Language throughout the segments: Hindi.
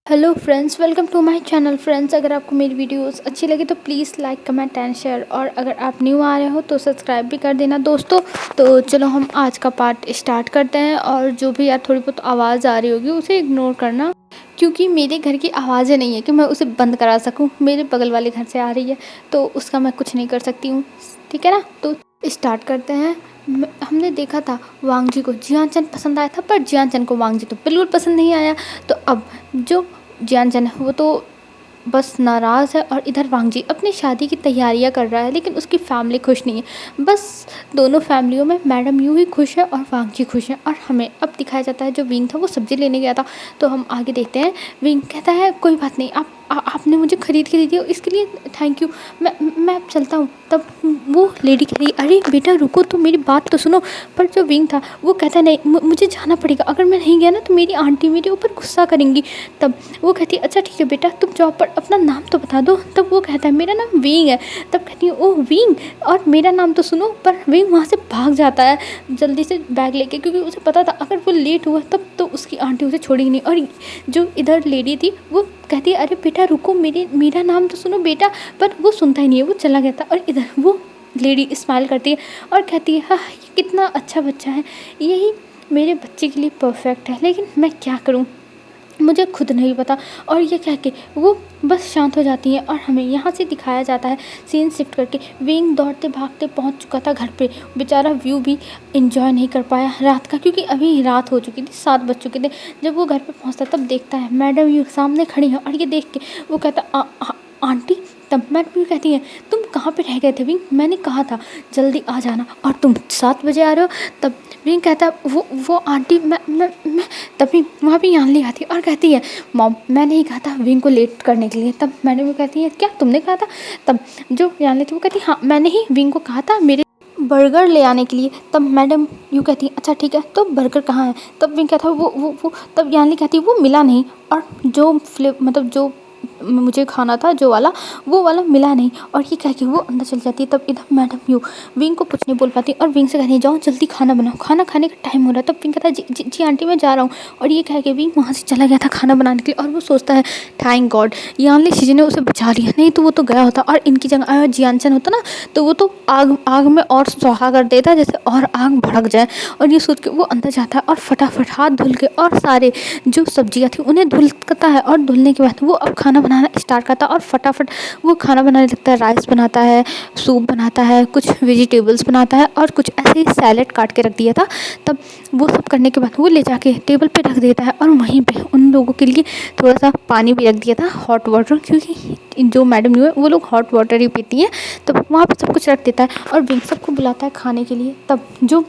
Hello friends, welcome to my channel. Friends, अगर आपको मेरी वीडियोस अच्छी लगे तो please like comment and share, और अगर आप न्यू आ रहे हो तो सब्सक्राइब भी कर देना दोस्तों। तो चलो हम आज का पार्ट स्टार्ट करते हैं। और जो भी यार थोड़ी बहुत आवाज़ आ रही होगी उसे इग्नोर करना, क्योंकि मेरे घर की आवाज़ें नहीं है कि मैं उसे बंद करा सकूं। मेरे बगल वाले घर से आ रही है तो उसका मैं कुछ नहीं कर सकती हूँ, ठीक है ना। तो स्टार्ट करते हैं। हमने देखा था वांग जी को जियान चंद पसंद आया था, पर जियान चंद को वांग जी तो बिल्कुल पसंद नहीं आया। तो अब जो जियान चंद है वो तो बस नाराज़ है, और इधर वांग जी अपनी शादी की तैयारियां कर रहा है, लेकिन उसकी फैमिली खुश नहीं है। बस दोनों फैमिलियों में मैडम यूँ ही खुश है और वांग जी खुश है। और हमें अब दिखाया जाता है जो विंग था वो सब्ज़ी लेने गया था। तो हम आगे देखते हैं। विंग कहता है कोई बात नहीं, आपने मुझे खरीद के दे दिया, इसके लिए थैंक यू। मैं अब चलता हूँ। तब वो लेडी कह रही अरे बेटा रुको, तो मेरी बात तो सुनो। पर जो विंग था वो कहता नहीं, मुझे जाना पड़ेगा, अगर मैं नहीं गया ना तो मेरी आंटी मेरे ऊपर गुस्सा करेंगी। तब वो कहती है अच्छा ठीक है बेटा, तुम जॉब पर अपना नाम तो बता दो। तब वो कहता है मेरा नाम विंग है। तब कहती है ओह विंग, और मेरा नाम तो सुनो। पर विंग वहाँ से भाग जाता है जल्दी से बैग लेके, क्योंकि उसे पता था अगर वो लेट हुआ तब तो उसकी आंटी उसे छोड़ेगी नहीं। और जो इधर लेडी थी वो कहती है अरे बेटा रुको, मेरा नाम तो सुनो बेटा। पर वो सुनता ही नहीं है, वो चला गया था। और इधर वो लेडी स्माइल करती है और कहती है हाँ ये कितना अच्छा बच्चा है, यही मेरे बच्चे के लिए परफेक्ट है, लेकिन मैं क्या करूँ, मुझे खुद नहीं पता। और ये कह के वो बस शांत हो जाती है। और हमें यहाँ से दिखाया जाता है सीन शिफ्ट करके, विंग दौड़ते भागते पहुँच चुका था घर पे। बेचारा व्यू भी इंजॉय नहीं कर पाया रात का, क्योंकि अभी रात हो चुकी थी, 7 बज चुके थे। जब वो घर पे पहुँचता तब देखता है मैडम यू सामने खड़ी है। और ये देख के वो कहता आंटी। तब मैडम यू कहती है तुम कहाँ पे रह गए थे विंग, मैंने कहा था जल्दी आ जाना और तुम 7 बजे आ रहे हो। तब विंग कहता वो आंटी मैं तभी वहाँ पे यानली आती है और कहती है मॉम मैंने ही कहा था विंग को लेट करने के लिए। तब मैडम वो कहती है क्या तुमने कहा था। तब जो यानली थी वो कहती है हाँ मैंने ही विंग को कहा था मेरे बर्गर ले आने के लिए। तब मैडम यूँ कहती है अच्छा ठीक है, तो बर्गर कहाँ है। तब विंग कहता है वो तब यानली कहती है वो मिला नहीं, और जो मतलब जो मुझे खाना था जो वाला, वो वाला मिला नहीं। और ये कह के वो अंदर चली जाती है। तब इधर मैडम यू विंग को कुछ नहीं बोल पाती और विंग से कहती है जाओ जल्दी खाना बनाओ, खाना खाने का टाइम हो रहा है। तब विंग कहता है जी आंटी मैं जा रहा हूँ। और ये कह के विंग वहाँ से चला गया था खाना बनाने के लिए। और वो सोचता है थैंक गॉड यानली शीजी ने उसे बचा लिया, नहीं तो वो तो गया होता। और इनकी जगह अगर जियानचन होता ना तो वो तो आग में और सुहा कर देता जैसे, और आग भड़क जाए। और ये सोच के वो अंदर जाता है और फटाफट हाथ धुल के और सारे जो सब्जियां थी उन्हें धुलता है। और धुलने के बाद वो अब खाना बनाना स्टार्ट करता है और फटाफट वो खाना बनाने लगता है। राइस बनाता है, सूप बनाता है, कुछ वेजिटेबल्स बनाता है, और कुछ ऐसे ही सैलेड काट के रख दिया था। तब वो सब करने के बाद वो ले जाके टेबल पे रख देता है, और वहीं पे उन लोगों के लिए थोड़ा सा पानी भी रख दिया था, हॉट वाटर, क्योंकि जो मैडम न्यू है वो लोग हॉट वाटर ही पीती हैं। तब वहाँ पे सब कुछ रख देता है और विंग सबको बुलाता है खाने के लिए। तब जो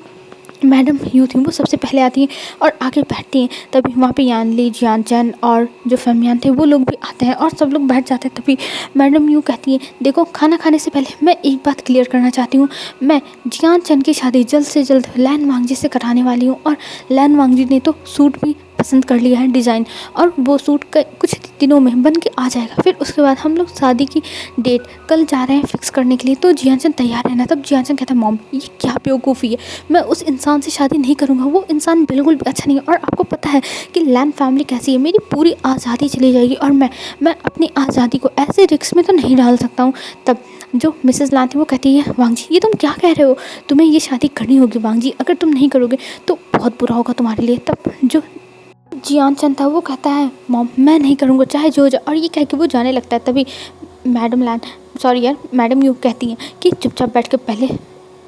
मैडम यू थी वो सबसे पहले आती हैं और आके बैठती हैं। तभी वहाँ पे यानली, जियानचन और जो फैमियान थे वो लोग भी आते हैं और सब लोग बैठ जाते हैं। तभी मैडम यू कहती है देखो खाना खाने से पहले मैं एक बात क्लियर करना चाहती हूँ, मैं जियानचन की शादी जल्द से जल्द लैन वांगजी से कराने वाली हूँ। और लैन वांगजी ने तो सूट भी पसंद कर लिया है डिज़ाइन, और वो सूट कुछ दिनों में बन के आ जाएगा। फिर उसके बाद हम लोग शादी की डेट कल जा रहे हैं फिक्स करने के लिए, तो जियानचन तैयार है ना। तब जियानचन कहता है मॉम ये क्या बेवकूफ़ी है, मैं उस इंसान से शादी नहीं करूँगा, वो इंसान बिल्कुल भी अच्छा नहीं है। और आपको पता है कि लैन फैमिली कैसी है, मेरी पूरी आज़ादी चली जाएगी, और मैं अपनी आज़ादी को ऐसे रिस्क में तो नहीं डाल सकता हूँ। तब जो मिसेज़ लैन थी वो कहती है वांग जी ये तुम क्या कह रहे हो, तुम्हें ये शादी करनी होगी वांग जी, अगर तुम नहीं करोगे तो बहुत बुरा होगा तुम्हारे लिए। तब जो जियानचन था वो कहता है मॉम मैं नहीं करूँगा चाहे जो हो जाए, और ये कह के वो जाने लगता है। तभी मैडम यू कहती हैं कि चुपचाप बैठ के पहले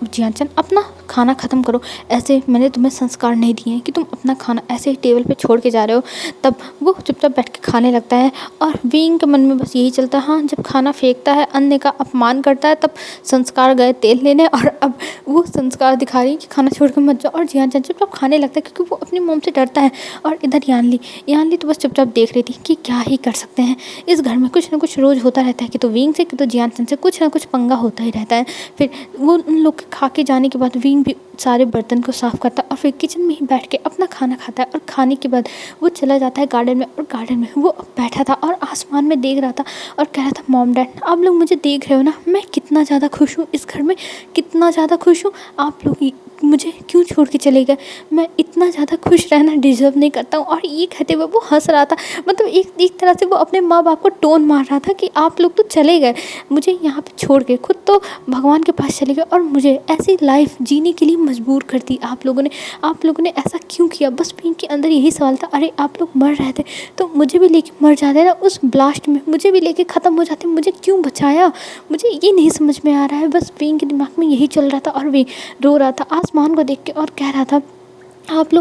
जियानचन अपना खाना ख़त्म करो, ऐसे मैंने तुम्हें संस्कार नहीं दिए हैं कि तुम अपना खाना ऐसे ही टेबल पे छोड़ के जा रहे हो। तब वो चुपचाप बैठ के खाने लगता है, और विंग के मन में बस यही चलता है हाँ जब खाना फेंकता है, अन्न का अपमान करता है, तब संस्कार गए तेल लेने, और अब वो संस्कार दिखा रही है कि खाना छोड़ के मत जाओ। और जियानचन चुपचाप खाने लगता है क्योंकि वो अपनी मोम से डरता है। और इधर यानली तो बस चुपचाप देख रही थी कि क्या ही कर सकते हैं, इस घर में कुछ ना कुछ रोज़ होता रहता है, कि तो विंग से कि तो जियानचन से कुछ ना कुछ पंगा होता ही रहता है। फिर वो उन लोग खा के जाने के बाद विंग भी सारे बर्तन को साफ़ करता है और फिर किचन में ही बैठ के अपना खाना खाता है। और खाने के बाद वो चला जाता है गार्डन में, और गार्डन में वो बैठा था और आसमान में देख रहा था और कह रहा था मॉम डैड आप लोग मुझे देख रहे हो ना, मैं कितना ज़्यादा खुश हूँ, इस घर में कितना ज़्यादा खुश हूँ, आप लोग मुझे क्यों छोड़ के चले गए, मैं इतना ज़्यादा खुश रहना डिज़र्व नहीं करता हूँ। और ये कहते हुए वो हंस रहा था, मतलब एक तरह से वो अपने माँ बाप को टोन मार रहा था कि आप लोग तो चले गए मुझे यहाँ पे छोड़ के, खुद तो भगवान के पास चले गए और मुझे ऐसी लाइफ जीने के लिए मजबूर कर दी आप लोगों ने ऐसा क्यों किया। बस पिंक के अंदर यही सवाल था, अरे आप लोग मर रहे थे तो मुझे भी लेके मर जाते ना उस ब्लास्ट में, मुझे भी लेके ख़त्म हो जाते, मुझे क्यों बचाया, मुझे ये नहीं समझ में आ रहा है। बस पिंक के दिमाग में यही चल रहा था और वे रो रहा था आसमान को देख के और कह रहा था, आप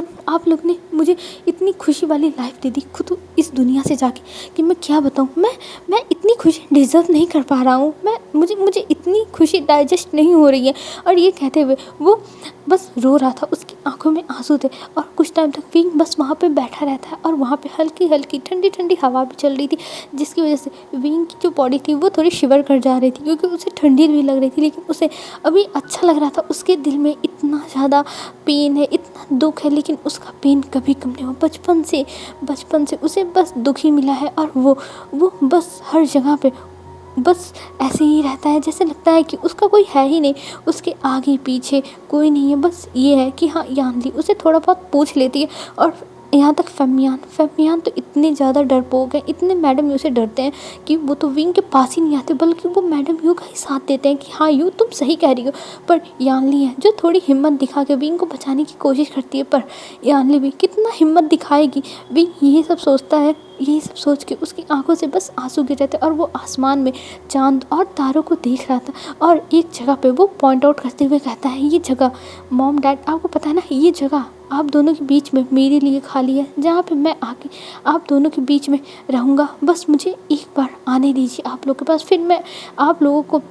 लोग ने मुझे इतनी खुशी वाली लाइफ दे दी खुद इस दुनिया से जाके कि मैं क्या बताऊँ, मैं इतनी खुशी डिज़र्व नहीं कर पा रहा हूँ, मुझे इतनी खुशी डाइजेस्ट नहीं हो रही है। और ये कहते हुए वो बस रो रहा था, उसकी आंखों में आंसू थे और कुछ टाइम तक विंग बस वहाँ पे बैठा रहता है और वहाँ पे हल्की हल्की ठंडी ठंडी हवा भी चल रही थी, जिसकी वजह से विंग की जो बॉडी थी वो थोड़ी शिवर कर जा रही थी क्योंकि उसे ठंडी भी लग रही थी, लेकिन उसे अभी अच्छा लग रहा था। उसके दिल में इतना ज़्यादा पेन है, इतना दुख है, लेकिन उसका पेन कभी कम नहीं हुआ। बचपन से उसे बस दुख ही मिला है और वो बस हर जगह पे बस ऐसे ही रहता है, जैसे लगता है कि उसका कोई है ही नहीं, उसके आगे पीछे कोई नहीं है। बस ये है कि हाँ यानली उसे थोड़ा बहुत पूछ लेती है और यहाँ तक फैमियान तो इतने ज़्यादा डरपोक हैं, इतने मैडम यू से डरते हैं कि वो तो विंग के पास ही नहीं आते, बल्कि वो मैडम यू का ही साथ देते हैं कि हाँ यू तुम सही कह रही हो। पर यानली है जो थोड़ी हिम्मत दिखा के विंग को बचाने की कोशिश करती है, पर यानली भी कितना हिम्मत दिखाएगी। विंग यही सब सोचता है, यही सब सोच के उसकी आंखों से बस आंसू गिर रहे थे और वो आसमान में चांद और तारों को देख रहा था। और एक जगह पे वो पॉइंट आउट करते हुए कहता है, ये जगह मॉम डैड आपको पता है ना, ये जगह आप दोनों के बीच में मेरे लिए खाली है, जहाँ पे मैं आके आप दोनों के बीच में रहूँगा। बस मुझे एक बार आने दीजिए आप लोगों के पास, फिर मैं आप लोगों को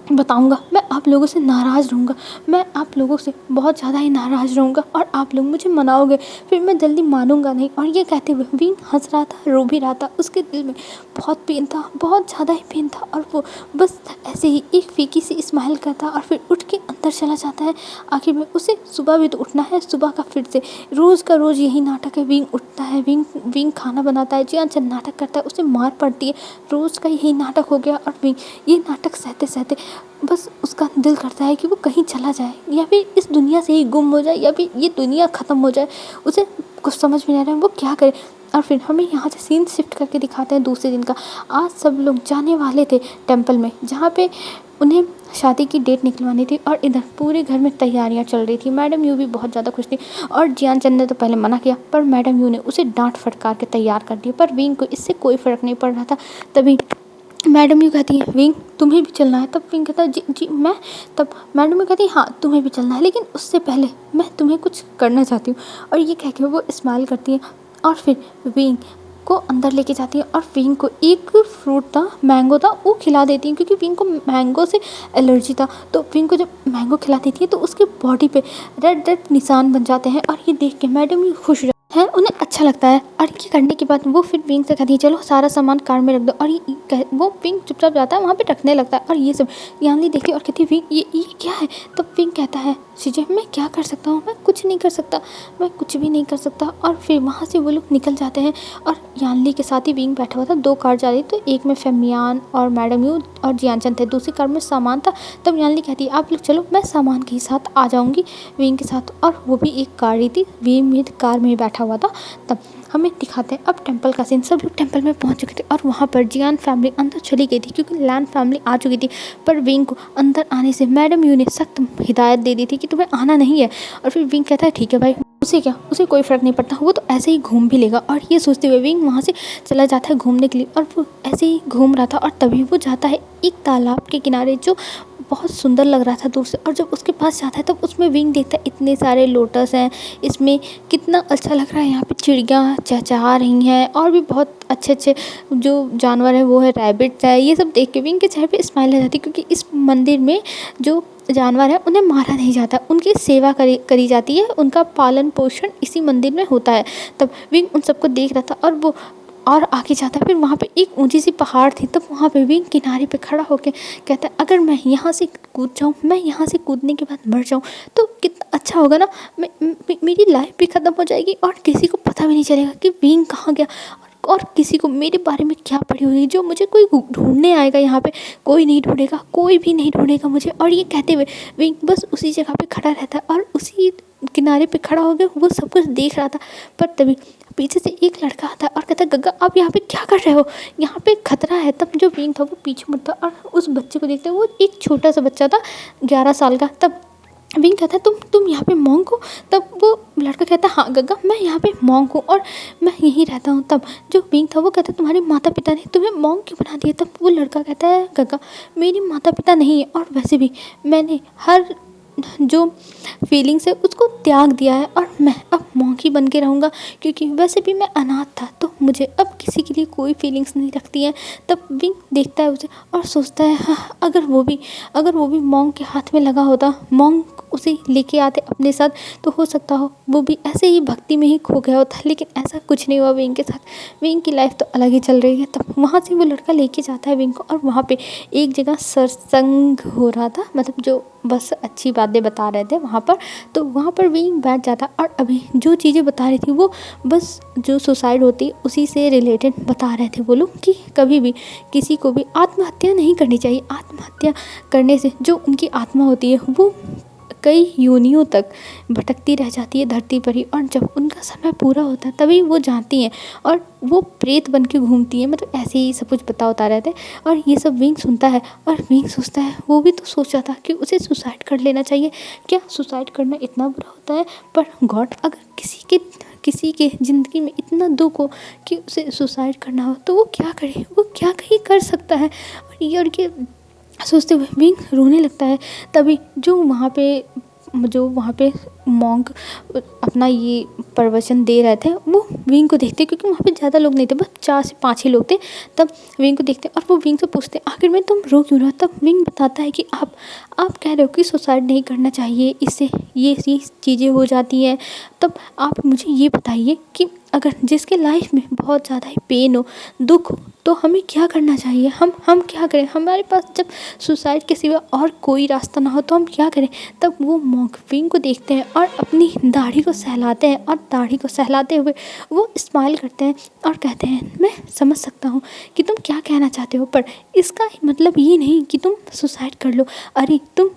बताऊंगा, मैं आप लोगों से नाराज़ रहूँगा, मैं आप लोगों से बहुत ज़्यादा ही नाराज़ रहूँगा और आप लोग मुझे मनाओगे, फिर मैं जल्दी मानूंगा नहीं। और ये कहते हुए विंग हंस रहा था, रो भी रहा था, उसके दिल में बहुत पेन था, बहुत ज़्यादा ही पेन था और वो बस ऐसे ही एक फीकी सी स्माइल करता और फिर उठ के अंदर चला जाता है। आखिर में उसे सुबह भी तो उठना है, सुबह का फिर से रोज़ का रोज़ यही नाटक है। विंग उठता है, विंग खाना बनाता है, जियान नाटक करता है, उसे मार पड़ती है, रोज़ का यही नाटक हो गया। और विंग ये नाटक सहते सहते बस उसका दिल करता है कि वो कहीं चला जाए या फिर इस दुनिया से ही गुम हो जाए या फिर ये दुनिया ख़त्म हो जाए। उसे कुछ समझ में नहीं आ रहा है वो क्या करे। और फिर हमें यहाँ से सीन शिफ्ट करके दिखाते हैं दूसरे दिन का। आज सब लोग जाने वाले थे टेंपल में, जहाँ पे उन्हें शादी की डेट निकलवानी थी और इधर पूरे घर में तैयारियां चल रही थी। मैडम यू भी बहुत ज़्यादा खुश थी और जियान चंद ने तो पहले मना किया, पर मैडम यू ने उसे डांट फटकार के तैयार कर दिया। पर विंग को इससे कोई फ़र्क नहीं पड़ रहा था। तभी मैडम यू कहती है, विंग तुम्हें भी चलना है? तब विंग कहता है, जी मैं। तब मैडम यू कहती है, हाँ तुम्हें भी चलना है, लेकिन उससे पहले मैं तुम्हें कुछ करना चाहती हूँ। और ये कह के वो स्माइल करती है और फिर विंग को अंदर लेके जाती है और विंग को एक फ्रूट था, मैंगो था, वो खिला देती है क्योंकि विंग को मैंगो से एलर्जी था। तो विंग को जब मैंगो खिला देती है तो उसकी बॉडी पे रेड रेड निशान बन जाते हैं और ये देख के मैडम यू खुश है, उन्हें अच्छा लगता है। और ये करने के बाद वो फिर विंग से कहती है, चलो सारा सामान कार में रख दो। और वो विंग चुपचाप जाता है, वहाँ पे रखने लगता है। और ये सब यानली देखती है और कहती है, विंग ये क्या है? तब विंग कहता है, सीजे मैं क्या कर सकता हूँ, मैं कुछ नहीं कर सकता, मैं कुछ भी नहीं कर सकता। और फिर वहाँ से वो लोग निकल जाते हैं और यानली के साथ ही विंग बैठा हुआ था। 2 कार जा रही, तो एक में फैमियान और मैडम यू और जियानचंद थे, दूसरी कार में सामान था। तब यानली कहती है, आप लोग चलो, मैं सामान के साथ आ जाऊँगी विंग के साथ। और वो भी एक कार ही थी, विंग भी कार में ही बैठा हुआ था। तब हमें दिखाते हैं अब टेंपल का सीन। सब लोग टेंपल में पहुंच चुके थे और वहाँ पर जियान फैमिली अंदर चली गई थी क्योंकि लैन फैमिली आ चुकी थी। पर विंग को अंदर आने से मैडम यू ने सख्त हिदायत दे दी थी कि तुम्हें आना नहीं है। और फिर विंग कहता है, ठीक है भाई, उसे क्या, उसे कोई फ़र्क नहीं पड़ता, वो तो ऐसे ही घूम भी लेगा। और ये सोचते हुए विंग वहाँ से चला जाता है घूमने के लिए। और वो ऐसे ही घूम रहा था और तभी वो जाता है एक तालाब के किनारे जो बहुत सुंदर लग रहा था दूर से। और जब उसके पास जाता है तब उसमें विंग देखता है इतने सारे लोटस हैं, इसमें कितना अच्छा लग रहा है। यहाँ पे चिड़ियाँ चहचहा रही हैं और भी बहुत अच्छे अच्छे जो जानवर हैं वो है, रैबिट्स है। ये सब देख के विंग के चेहरे पे स्माइल आ जाती है क्योंकि इस मंदिर में जो जानवर है उन्हें मारा नहीं जाता, उनकी सेवा करी जाती है, उनका पालन पोषण इसी मंदिर में होता है। तब विंग उन सबको देख रहा था और वो और आगे जाता है। फिर वहाँ पे एक ऊंची सी पहाड़ थी, तब वहाँ पे विंग किनारे पे खड़ा होकर कहता है, अगर मैं यहाँ से कूद जाऊँ, मैं यहाँ से कूदने के बाद मर जाऊँ तो कितना अच्छा होगा ना, मेरी लाइफ भी ख़त्म हो जाएगी और किसी को पता भी नहीं चलेगा कि विंग कहाँ गया। और और किसी को मेरे बारे में क्या पड़ी होगी जो मुझे कोई ढूंढने आएगा यहाँ पे, कोई नहीं ढूंढेगा, कोई भी नहीं ढूंढेगा मुझे। और ये कहते हुए विंग बस उसी जगह पे खड़ा रहता है और उसी किनारे पे खड़ा हो गया, वो सब कुछ देख रहा था। पर तभी पीछे से एक लड़का आता है और कहता है गग्गा आप यहाँ पे क्या कर रहे हो, यहाँ पे खतरा है। तब जो विंग था वो पीछे मुड़ता और उस बच्चे को देखते हैं, वो एक छोटा सा बच्चा था 11 साल का। तब विंग कहता है तुम यहाँ पे मॉन्क हो। तब वो लड़का कहता है हाँ गग्गा मैं यहाँ पे मॉन्क हूँ और मैं यहीं रहता हूँ। तब जो विंग था वो कहता है तुम्हारे माता पिता ने तुम्हें मॉन्क क्यों बना दिया। तब वो लड़का कहता है गग्गा मेरी माता पिता नहीं है और वैसे भी मैंने हर जो फीलिंग्स है उसको त्याग दिया है और मैं अब मॉन्क ही बन के रहूँगा, क्योंकि वैसे भी मैं अनाथ था तो मुझे अब किसी के लिए कोई फीलिंग्स नहीं रखती हैं। तब विंग देखता है उसे और सोचता है हाँ अगर वो भी मॉन्क के हाथ में लगा होता, मॉन्क उसे लेके आते अपने साथ, तो हो सकता हो वो भी ऐसे ही भक्ति में ही खो गया होता। लेकिन ऐसा कुछ नहीं हुआ विंग के साथ। विंग की लाइफ तो अलग ही चल रही है। तब वहाँ से वो लड़का लेके जाता है विंग को और वहाँ पे एक जगह सत्संग हो रहा था, मतलब जो बस अच्छी बातें बता रहे थे वहाँ पर। तो वहाँ पर विंग बैठ जाता और अभी जो चीज़ें बता रही थी वो बस जो सुसाइड होती है उसी से रिलेटेड बता रहे थे वो लोग, कि कभी भी किसी को भी आत्महत्या नहीं करनी चाहिए। आत्महत्या करने से जो उनकी आत्मा होती है वो कई योनियों तक भटकती रह जाती है धरती पर ही, और जब उनका समय पूरा होता है तभी वो जाती हैं और वो प्रेत बन के घूमती हैं। मतलब ऐसे ही सब कुछ बता रहे थे और ये सब विंग सुनता है और विंग सोचता है वो भी तो सोच रहा था कि उसे सुसाइड कर लेना चाहिए। क्या सुसाइड करना इतना बुरा होता है? पर गॉड अगर किसी के ज़िंदगी में इतना दुख हो कि उसे सुसाइड करना हो तो वो क्या करे, वो क्या कहीं कर सकता है। और ये सोचते हुए विंग रोने लगता है। तभी जो वहाँ पे मॉन्क अपना ये प्रवचन दे रहे थे वो विंग को देखते, क्योंकि वहाँ पे ज़्यादा लोग नहीं थे, बस 4 से 5 ही लोग थे। तब विंग को देखते और वो विंग से पूछते आखिर में तुम रो क्यों रहे हो। तब विंग बताता है कि आप कह रहे हो कि सुसाइड नहीं करना चाहिए, इससे ये चीज़ें हो जाती हैं। तब आप मुझे ये बताइए कि अगर जिसके लाइफ में बहुत ज़्यादा ही पेन हो, दुख हो, तो हमें क्या करना चाहिए, हम क्या करें। हमारे पास जब सुसाइड के सिवा और कोई रास्ता ना हो तो हम क्या करें। तब वो मॉन्क विंग को देखते हैं और अपनी दाढ़ी को सहलाते हैं और दाढ़ी को सहलाते हुए वो स्माइल करते हैं और कहते हैं मैं समझ सकता हूँ कि तुम क्या कहना चाहते हो, पर इसका मतलब ये नहीं कि तुम सुसाइड कर लो। अरे तुम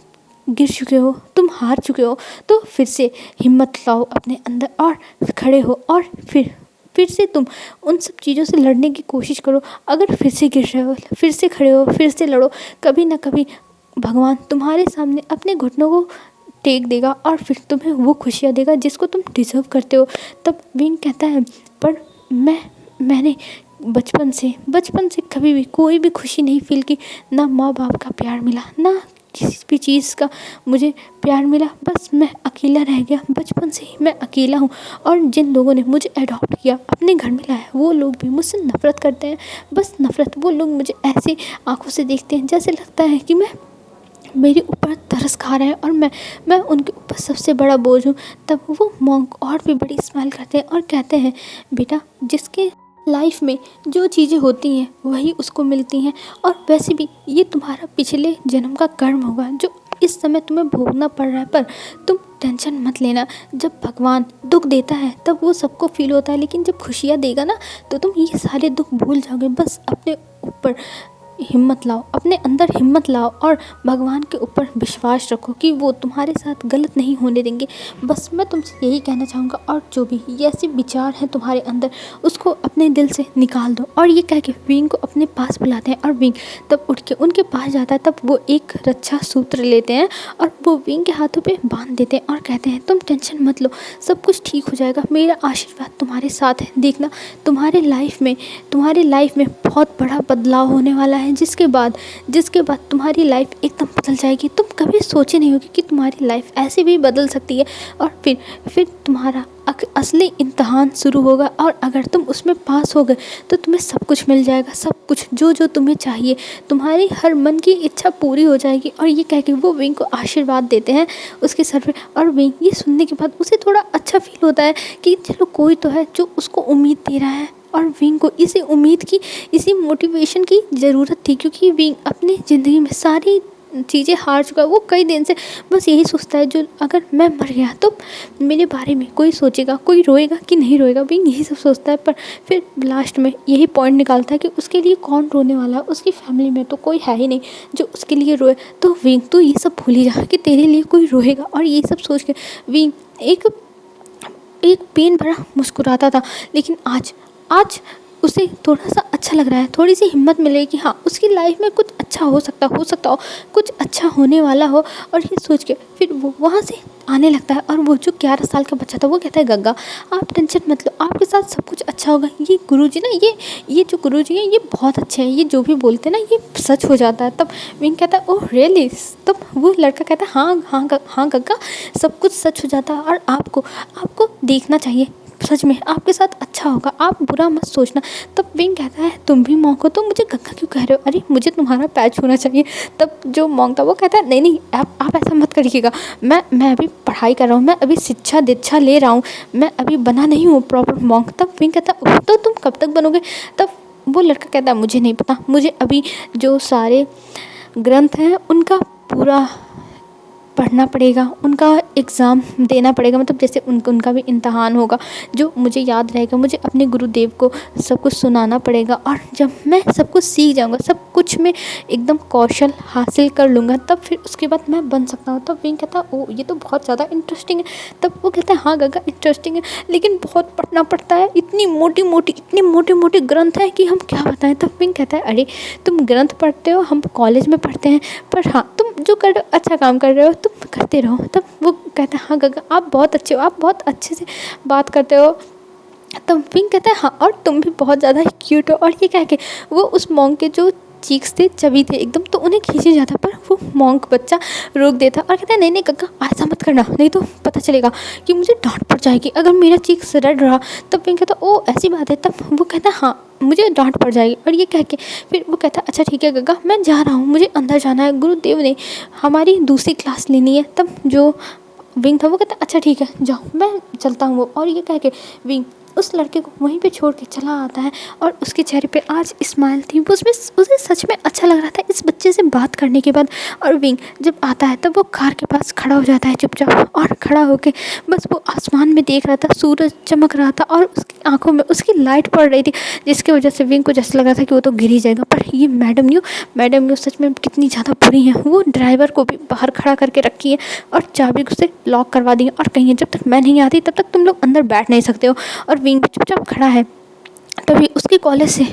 गिर चुके हो, तुम हार चुके हो, तो फिर से हिम्मत लाओ अपने अंदर और खड़े हो और फिर से तुम उन सब चीज़ों से लड़ने की कोशिश करो। अगर फिर से गिर रहे हो, फिर से खड़े हो, फिर से लड़ो। कभी ना कभी भगवान तुम्हारे सामने अपने घुटनों को टेक देगा और फिर तुम्हें वो खुशियाँ देगा जिसको तुम डिज़र्व करते हो। तब विंग कहता है पर मैंने बचपन से कभी भी कोई भी खुशी नहीं फील की, ना माँ बाप का प्यार मिला, ना किसी भी चीज़ का मुझे प्यार मिला। बस मैं अकेला रह गया, बचपन से ही मैं अकेला हूँ। और जिन लोगों ने मुझे अडॉप्ट किया, अपने घर में लाया, वो लोग भी मुझसे नफ़रत करते हैं, बस नफ़रत। वो लोग मुझे ऐसे आंखों से देखते हैं जैसे लगता है कि मेरे ऊपर तरस खा रहे हैं और मैं उनके ऊपर सबसे बड़ा बोझ हूँ। तब वो मॉन्क और भी बड़ी स्माइल करते हैं और कहते हैं बेटा जिसके लाइफ में जो चीज़ें होती हैं वही उसको मिलती हैं, और वैसे भी ये तुम्हारा पिछले जन्म का कर्म होगा जो इस समय तुम्हें भोगना पड़ रहा है। पर तुम टेंशन मत लेना, जब भगवान दुख देता है तब वो सबको फील होता है, लेकिन जब खुशियाँ देगा ना तो तुम ये सारे दुख भूल जाओगे। बस अपने ऊपर हिम्मत लाओ, अपने अंदर हिम्मत लाओ और भगवान के ऊपर विश्वास रखो कि वो तुम्हारे साथ गलत नहीं होने देंगे। बस मैं तुमसे यही कहना चाहूँगा, और जो भी ये ऐसे विचार हैं तुम्हारे अंदर उसको अपने दिल से निकाल दो। और ये कह के विंग को अपने पास बुलाते हैं और विंग तब उठ के उनके पास जाता है। तब वो एक रक्षा सूत्र लेते हैं और वो विंग के हाथों पे बांध देते हैं और कहते हैं तुम टेंशन मत लो, सब कुछ ठीक हो जाएगा, मेरा आशीर्वाद तुम्हारे साथ है। देखना तुम्हारे लाइफ में बहुत बड़ा बदलाव होने वाला है, जिसके बाद तुम्हारी लाइफ एकदम बदल जाएगी। तुम कभी सोचे नहीं होगी कि तुम्हारी लाइफ ऐसे भी बदल सकती है। और फिर तुम्हारा असली इम्तहान शुरू होगा, और अगर तुम उसमें पास हो गए तो तुम्हें सब कुछ मिल जाएगा, सब कुछ जो तुम्हें चाहिए, तुम्हारी हर मन की इच्छा पूरी हो जाएगी। और ये कह के वो विंग को आशीर्वाद देते हैं उसके सर पे। और विंग ये सुनने के बाद उसे थोड़ा अच्छा फील होता है कि चलो कोई तो है जो उसको उम्मीद दे रहा है। और विंग को इसी मोटिवेशन की ज़रूरत थी, क्योंकि विंग अपनी ज़िंदगी में चीज़ें हार चुका है। वो कई दिन से बस यही सोचता है, जो अगर मैं मर गया तो मेरे बारे में कोई सोचेगा, कोई रोएगा कि नहीं रोएगा, विंग यही सब सोचता है। पर फिर लास्ट में यही पॉइंट निकालता है कि उसके लिए कौन रोने वाला है, उसकी फैमिली में तो कोई है ही नहीं जो उसके लिए रोए। तो विंग तू ये सब भूल ही जा कि तेरे लिए कोई रोएगा। और ये सब सोच के विंग एक एक पेन भरा मुस्कुराता था। लेकिन आज आज उसे थोड़ा सा अच्छा लग रहा है, थोड़ी सी हिम्मत मिले कि हाँ उसकी लाइफ में कुछ अच्छा हो सकता हो, कुछ अच्छा होने वाला हो। और ये सोच के फिर वो वहाँ से आने लगता है। और वो जो 11 साल का बच्चा था वो कहता है, गग्गा आप टेंशन मत लो, आपके साथ सब कुछ अच्छा होगा। ये गुरुजी ना, ये जो गुरुजी हैं ये बहुत अच्छे हैं, ये जो भी बोलते हैं ना ये सच हो जाता है। तब विंग कहता है, ओह रियली। तब वो लड़का कहता है, हाँ गग्गा सब कुछ सच हो जाता है। और आपको देखना चाहिए, सच में आपके साथ अच्छा होगा, आप बुरा मत सोचना। तब विंग कहता है, तुम भी मॉन्क हो तो मुझे गग्गा क्यों कह रहे हो, अरे मुझे तुम्हारा पैर छूना चाहिए। तब जो मॉन्क था वो कहता है, नहीं आप ऐसा मत करिएगा, मैं अभी पढ़ाई कर रहा हूँ, मैं अभी शिक्षा दीक्षा ले रहा हूँ, मैं अभी बना नहीं हूँ प्रॉपर मॉन्क। तब विंग कहता है, तो तुम कब तक बनोगे। तब वो लड़का कहता है, मुझे नहीं पता, मुझे अभी जो सारे ग्रंथ हैं उनका पूरा पढ़ना पड़ेगा, उनका एग्ज़ाम देना पड़ेगा, मतलब जैसे उनका भी इम्तहान होगा जो मुझे याद रहेगा, मुझे अपने गुरुदेव को सब कुछ सुनाना पड़ेगा। और जब मैं सब कुछ सीख जाऊंगा, सब कुछ में एकदम कौशल हासिल कर लूँगा, तब फिर उसके बाद मैं बन सकता हूँ। तब विंग कहता है, ओ ये तो बहुत ज़्यादा इंटरेस्टिंग है। तब वो कहता है, हाँ गग्गा इंटरेस्टिंग है, लेकिन बहुत पढ़ना पड़ता है, इतने मोटे मोटे ग्रंथ हैं कि हम क्या बताएं। तब विंग कहता है, अरे तुम ग्रंथ पढ़ते हो, हम कॉलेज में पढ़ते हैं, पर हाँ तुम जो कर अच्छा काम कर रहे हो तुम करते रहो। तब वो कहता है, हाँ गग्गा आप बहुत अच्छे हो, आप बहुत अच्छे से बात करते हो। तब विंग कहता है, हाँ और तुम भी बहुत ज़्यादा क्यूट हो। और ये कह के वो उस मॉन्क के जो चीक्स थे, चबी थे एकदम, तो उन्हें खींचे जाता, पर वो मॉन्क बच्चा रोक देता और कहता है, नहीं गग्गा ऐसा मत करना, नहीं तो पता चलेगा कि मुझे डांट पड़ जाएगी अगर मेरा चीक्स रेड रहा। तब विंग कहता, ओ ऐसी बात है। तब वो कहता है, हाँ मुझे डांट पड़ जाएगी। और ये कह के फिर वो कहता है, अच्छा ठीक है गग्गा मैं जा रहा हूँ, मुझे अंदर जाना है, गुरुदेव ने हमारी दूसरी क्लास लेनी है। तब जो विंग था वो कहता, अच्छा ठीक है जाओ मैं चलता हूँ। और ये कह के विंग उस लड़के को वहीं पे छोड़ के चला आता है। और उसके चेहरे पे आज स्माइल थी, वो उसमें उसे सच में अच्छा लग रहा था इस बच्चे से बात करने के बाद। और विंग जब आता है तब वो कार के पास खड़ा हो जाता है चुपचाप, और खड़ा होके बस वो आसमान में देख रहा था, सूरज चमक रहा था और उसकी आंखों में उसकी लाइट पड़ रही थी, जिसकी वजह से विंग को जैसा लग रहा था कि वो तो गिर ही जाएगा। पर ये मैडम न्यू सच में कितनी ज़्यादा बुरी हैं। वो ड्राइवर को भी बाहर खड़ा करके रखी है और चाबी से लॉक करवा दी है, और कहीं जब तक मैं नहीं आती तब तक तुम लोग अंदर बैठ नहीं सकते हो। और विंग भी चुपचाप खड़ा है। तभी उसके कॉलेज से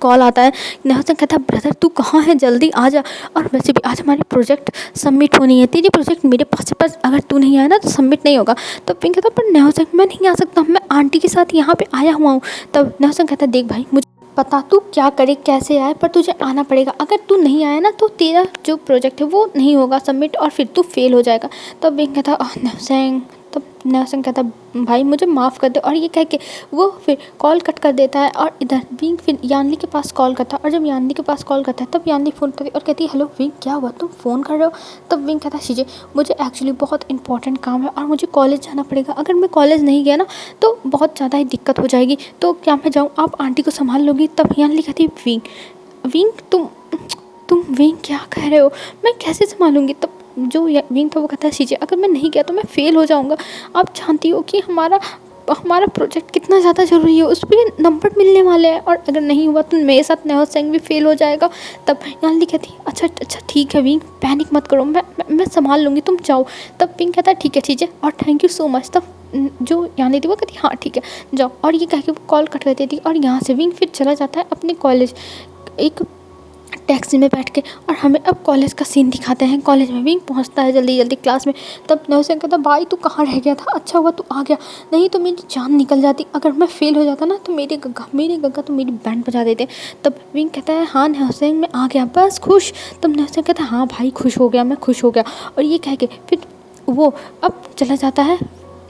कॉल आता है, नेहा कहता है, ब्रदर तू कहाँ है, जल्दी आ जा, और वैसे भी आज हमारी प्रोजेक्ट सबमिट होनी है, तेरी प्रोजेक्ट मेरे पास अगर तू नहीं आया ना तो सबमिट नहीं होगा। तो पिंक कहता, पर नेहा मैं नहीं आ सकता, मैं आंटी के साथ यहाँ पे आया हुआ हूँ। तब नेहा कहता है, देख भाई मुझे पता तू क्या करे कैसे आए, पर तुझे आना पड़ेगा, अगर तू नहीं आया ना तो तेरा जो प्रोजेक्ट है वो नहीं होगा सबमिट और फिर तू फेल हो जाएगा। तब विंग कहता, नेहा तब नेहा कहता, भाई मुझे माफ़ कर दे। और ये कह के वो फिर कॉल कट कर देता है। और इधर विंग फिर यान्नी के पास कॉल करता है, और जब यान्नी के पास कॉल करता है तब यान्नी फ़ोन करती और कहती है, हेलो विंग क्या हुआ, तुम फ़ोन कर रहे हो। तब विंग कहता है, शीजे मुझे एक्चुअली बहुत इंपॉर्टेंट काम है और मुझे कॉलेज जाना पड़ेगा, अगर मैं कॉलेज नहीं गया ना तो बहुत ज़्यादा ही दिक्कत हो जाएगी, तो क्या मैं जाऊँ, आप आंटी को संभाल लोगी। तब यान्नी कहती है, विंग तुम विंग क्या कह रहे हो, मैं कैसे संभालूंगी। तब जो विंग था वो कहता है, शीजे अगर मैं नहीं गया तो मैं फ़ेल हो जाऊंगा, आप जानती हो कि हमारा प्रोजेक्ट कितना ज़्यादा ज़रूरी है, उस पर नंबर मिलने वाले हैं, और अगर नहीं हुआ तो मेरे साथ नेहा सिंह भी फेल हो जाएगा। तब यान्नी कहती है, अच्छा ठीक है विंग पैनिक मत करो, मैं संभाल लूँगी, तुम जाओ। तब विंग कहता है, ठीक है शीजे और थैंक यू सो मच। तब जो यान्नी थी वो कहती, हाँ ठीक है जाओ, और ये कह के वो कॉल कट कर देती। और यहाँ से विंग फिर चला जाता है अपने कॉलेज एक टैक्सी में बैठ के। और हमें अब कॉलेज का सीन दिखाते हैं। कॉलेज में विंग पहुंचता है जल्दी क्लास में। तब नेहा कहता, भाई तू कहाँ रह गया था, अच्छा हुआ तू आ गया, नहीं तो मेरी जान निकल जाती, अगर मैं फेल हो जाता ना तो मेरे गग्गा तो मेरी बैंड बजा देते। तब विंग कहता है, हाँ नेहा मैं आ गया, बस खुश। तब नेहा कहता है, हाँ भाई खुश हो गया, मैं खुश हो गया। और ये कह के फिर वो अब चला जाता है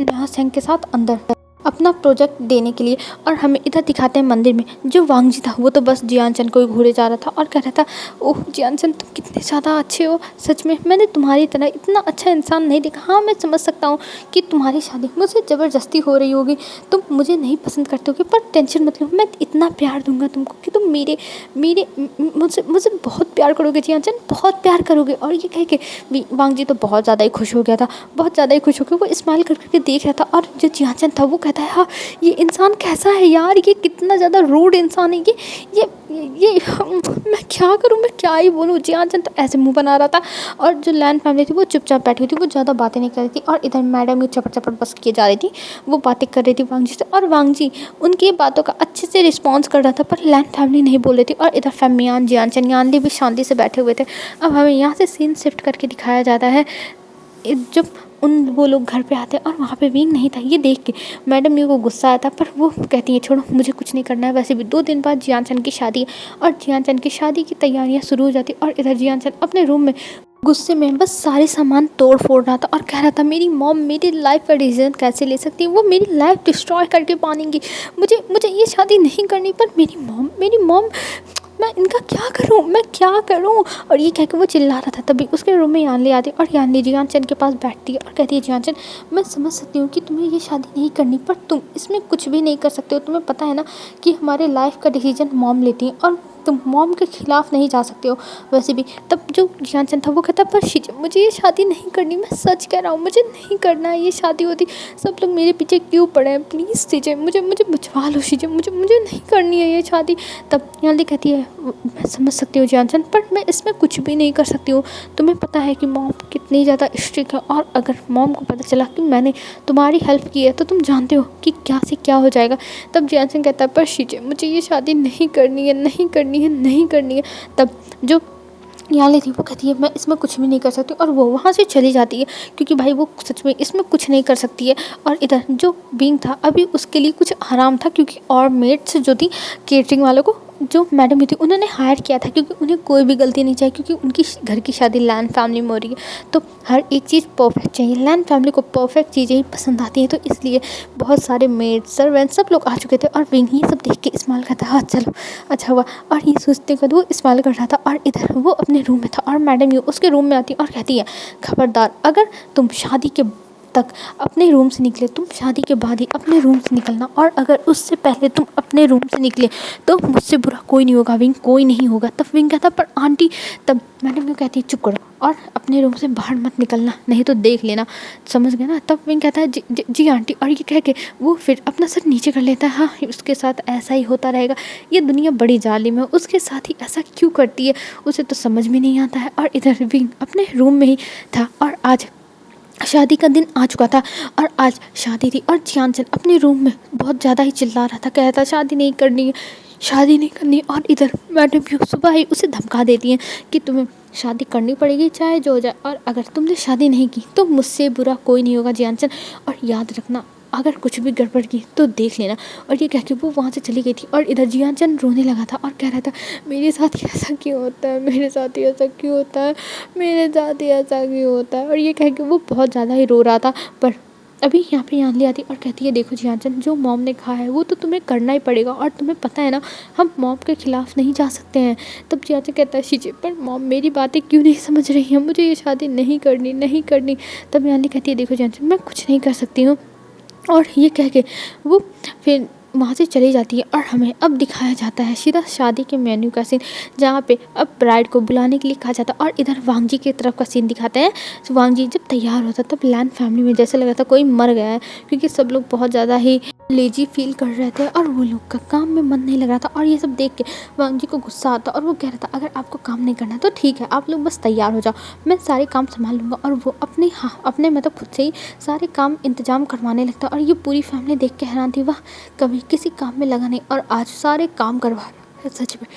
नेहा के साथ अंदर। अपना प्रोजेक्ट देने के लिए। और हमें इधर दिखाते हैं मंदिर में जो वांग जी था वो तो बस जियान को ही घूरे जा रहा था और कह रहा था, ओह जियान तुम कितने ज़्यादा अच्छे हो, सच में मैंने तुम्हारी तरह इतना अच्छा इंसान नहीं देखा। हाँ मैं समझ सकता हूँ कि तुम्हारी शादी मुझसे ज़बरदस्ती हो रही होगी, तुम मुझे नहीं पसंद करते होगे, पर टेंशन मत लो, मैं इतना प्यार दूंगा तुमको कि तुम मेरे मेरे मुझसे मुझसे बहुत प्यार करोगे जियान, बहुत प्यार करोगे। और ये कह के वांग जी तो बहुत ज़्यादा ही खुश हो गया था, बहुत ज़्यादा ही खुश हो गया। वो स्माइल करके देख रहा था और जो जियान था वो कहता है, हाँ ये इंसान कैसा है यार, ये कितना ज़्यादा रूड इंसान है, ये मैं क्या करूँ, मैं क्या ही बोलूँ। जियान तो ऐसे मुंह बना रहा था और जो लैन फैमिली थी वो चुपचाप बैठी हुई थी, वो ज़्यादा बातें नहीं कर रही थी। और इधर मैडम ये चपट चपट बस किए जा रही थी, वो बातें कर रही थी वांग जी से और वांग जी उनकी बातों का अच्छे से रिस्पॉन्स कर रहा था, पर लैन फैमिली नहीं बोल रही थी। और इधर फैमियान जियान यानली भी शांति से बैठे हुए थे। अब हमें यहाँ से सीन शिफ्ट करके दिखाया जाता है जब वो लोग घर पे आते हैं और वहाँ पे विंग नहीं था। ये देख के मैडम यू को गुस्सा आया था, पर वो कहती है छोड़ो मुझे कुछ नहीं करना है। वैसे भी 2 दिन बाद जियान की शादी है और जियान की शादी की तैयारियाँ शुरू हो जाती। और इधर जियान अपने रूम में गुस्से में बस सारे सामान तोड़ फोड़ रहा था और कह रहा था, मेरी मॉम मेरी लाइफ का डिसीजन कैसे ले सकती है, वो मेरी लाइफ डिस्ट्रॉय करके पाएंगी, मुझे ये शादी नहीं करनी। पर मेरी मॉम मैं इनका क्या करूं, मैं क्या करूं। और ये कह के वो चिल्ला रहा था। तभी उसके रूम में यानली आती और यानली जियान के पास बैठती है और कहती है, जियान मैं समझ सकती हूँ कि तुम्हें ये शादी नहीं करनी, पर तुम इसमें कुछ भी नहीं कर सकते हो। तुम्हें पता है ना कि हमारे लाइफ का डिसीजन मॉम लेती है और तुम मॉम के खिलाफ नहीं जा सकते हो। वैसे भी तब जो जियान था वो कहता, पर मुझे ये शादी नहीं करनी, मैं सच कह रहा हूँ, मुझे नहीं करना है ये शादी। होती सब लोग मेरे पीछे क्यों पड़े हैं, प्लीज़ शीजे मुझे बचवा लो शीजे, मुझे नहीं करनी है ये शादी। तब यानली कहती है, मैं समझ सकती हूँ जियान, पर मैं इसमें कुछ भी नहीं कर सकती हूँ। तुम्हें पता है कि मॉम कितनी ज़्यादा स्ट्रिक्ट है और अगर मॉम को पता चला कि मैंने तुम्हारी हेल्प की है तो तुम जानते हो कि क्या से क्या हो जाएगा। तब जियान कहता है, पर शीजे मुझे ये शादी नहीं करनी है, नहीं करनी है। तब जो यानली थी वो कहती है, मैं इसमें कुछ भी नहीं कर सकती और वो वहाँ से चली जाती है, क्योंकि भाई वो सच में इसमें कुछ नहीं कर सकती है। और इधर जो बींग था अभी उसके लिए कुछ आराम था, क्योंकि और मेट्स जो थी केटरिंग वालों को जो मैडम ही थी उन्होंने हायर किया था, क्योंकि उन्हें कोई भी गलती नहीं चाहिए, क्योंकि उनकी घर की शादी लैन फैमिली में हो रही है तो हर एक चीज़ परफेक्ट चाहिए। लैन फैमिली को परफेक्ट चीज़ें ही पसंद आती हैं, तो इसलिए बहुत सारे मेड सर्वेंट सब लोग आ चुके थे। और विंग ही सब देख के इस्तेमाल करता, हाँ चलो अच्छा हुआ। और ये सोचते कर वो इस्तेमाल कर रहा था और इधर वो अपने रूम में था और मैडम यू उसके रूम में आती और कहती है, खबरदार अगर तुम शादी के तक अपने रूम से निकले, तुम शादी के बाद ही अपने रूम से निकलना, और अगर उससे पहले तुम अपने रूम से निकले तो मुझसे बुरा कोई नहीं होगा विंग, कोई नहीं होगा। तब विंग कहता, पर आंटी, तब मैडम क्यों कहती है, चुप करो और अपने रूम से बाहर मत निकलना, नहीं तो देख लेना, समझ गए ना। तब विंग कहता है, जी आंटी। और ये कह के वो फिर अपना सर नीचे कर लेता है। हाँ उसके साथ ऐसा ही होता रहेगा, ये दुनिया बड़ी जालिम है, उसके साथ ही ऐसा क्यों करती है, उसे तो समझ में नहीं आता है। और इधर विंग अपने रूम में ही था और आज शादी का दिन आ चुका था और आज शादी थी। और जियान अपने रूम में बहुत ज़्यादा ही चिल्ला रहा था, कहता था शादी नहीं करनी है। और इधर मैडम भी सुबह ही उसे धमका देती हैं कि तुम्हें शादी करनी पड़ेगी चाहे जो हो जाए, और अगर तुमने शादी नहीं की तो मुझसे बुरा कोई नहीं होगा जियान, और याद रखना अगर कुछ भी गड़बड़ की तो देख लेना। और ये कह के वो वहाँ से चली गई थी। और इधर जियान रोने लगा था और कह रहा था, मेरे साथ ऐसा क्यों होता है, मेरे साथ ही ऐसा क्यों होता है, मेरे साथ ही ऐसा क्यों होता है। और ये कह के वो बहुत ज़्यादा ही रो रहा था। पर अभी यहाँ पे यानली आती और कहती है, देखो जियान, जो मॉम ने कहा है वो तो तुम्हें करना ही पड़ेगा, और तुम्हें पता है ना हम मॉम के खिलाफ नहीं जा सकते हैं। तब जियान कहता है, शीजे पर मॉम मेरी बातें क्यों नहीं समझ रही हैं, मुझे ये शादी नहीं करनी। तब यानली कहती है, देखो जियान, मैं कुछ नहीं कर सकती हूँ। और ये कह के वो फिर वहाँ से चली जाती है। और हमें अब दिखाया जाता है सीधा शादी के मेन्यू का सीन, जहाँ पे अब ब्राइड को बुलाने के लिए कहा जाता है। और इधर वांग जी की तरफ का सीन दिखाते हैं। तो वांग जी जब तैयार होता तब लैन फैमिली में जैसे लगा था कोई मर गया है, क्योंकि सब लोग बहुत ज़्यादा ही लेजी फील कर रहे थे और वो लोग का काम में मन नहीं लग रहा था। और ये सब देख के वांग जी को गुस्सा आता और वो कह रहा था, अगर आपको काम नहीं करना तो ठीक है, आप लोग बस तैयार हो जाओ, मैं सारे काम संभाल लूँगा। और वो अपने मतलब खुद से ही सारे काम इंतजाम करवाने लगता। और ये पूरी फैमिली देख के हैरान थी, वाह कभी किसी काम में लगा नहीं और आज सारे काम करवा रहा है, सच में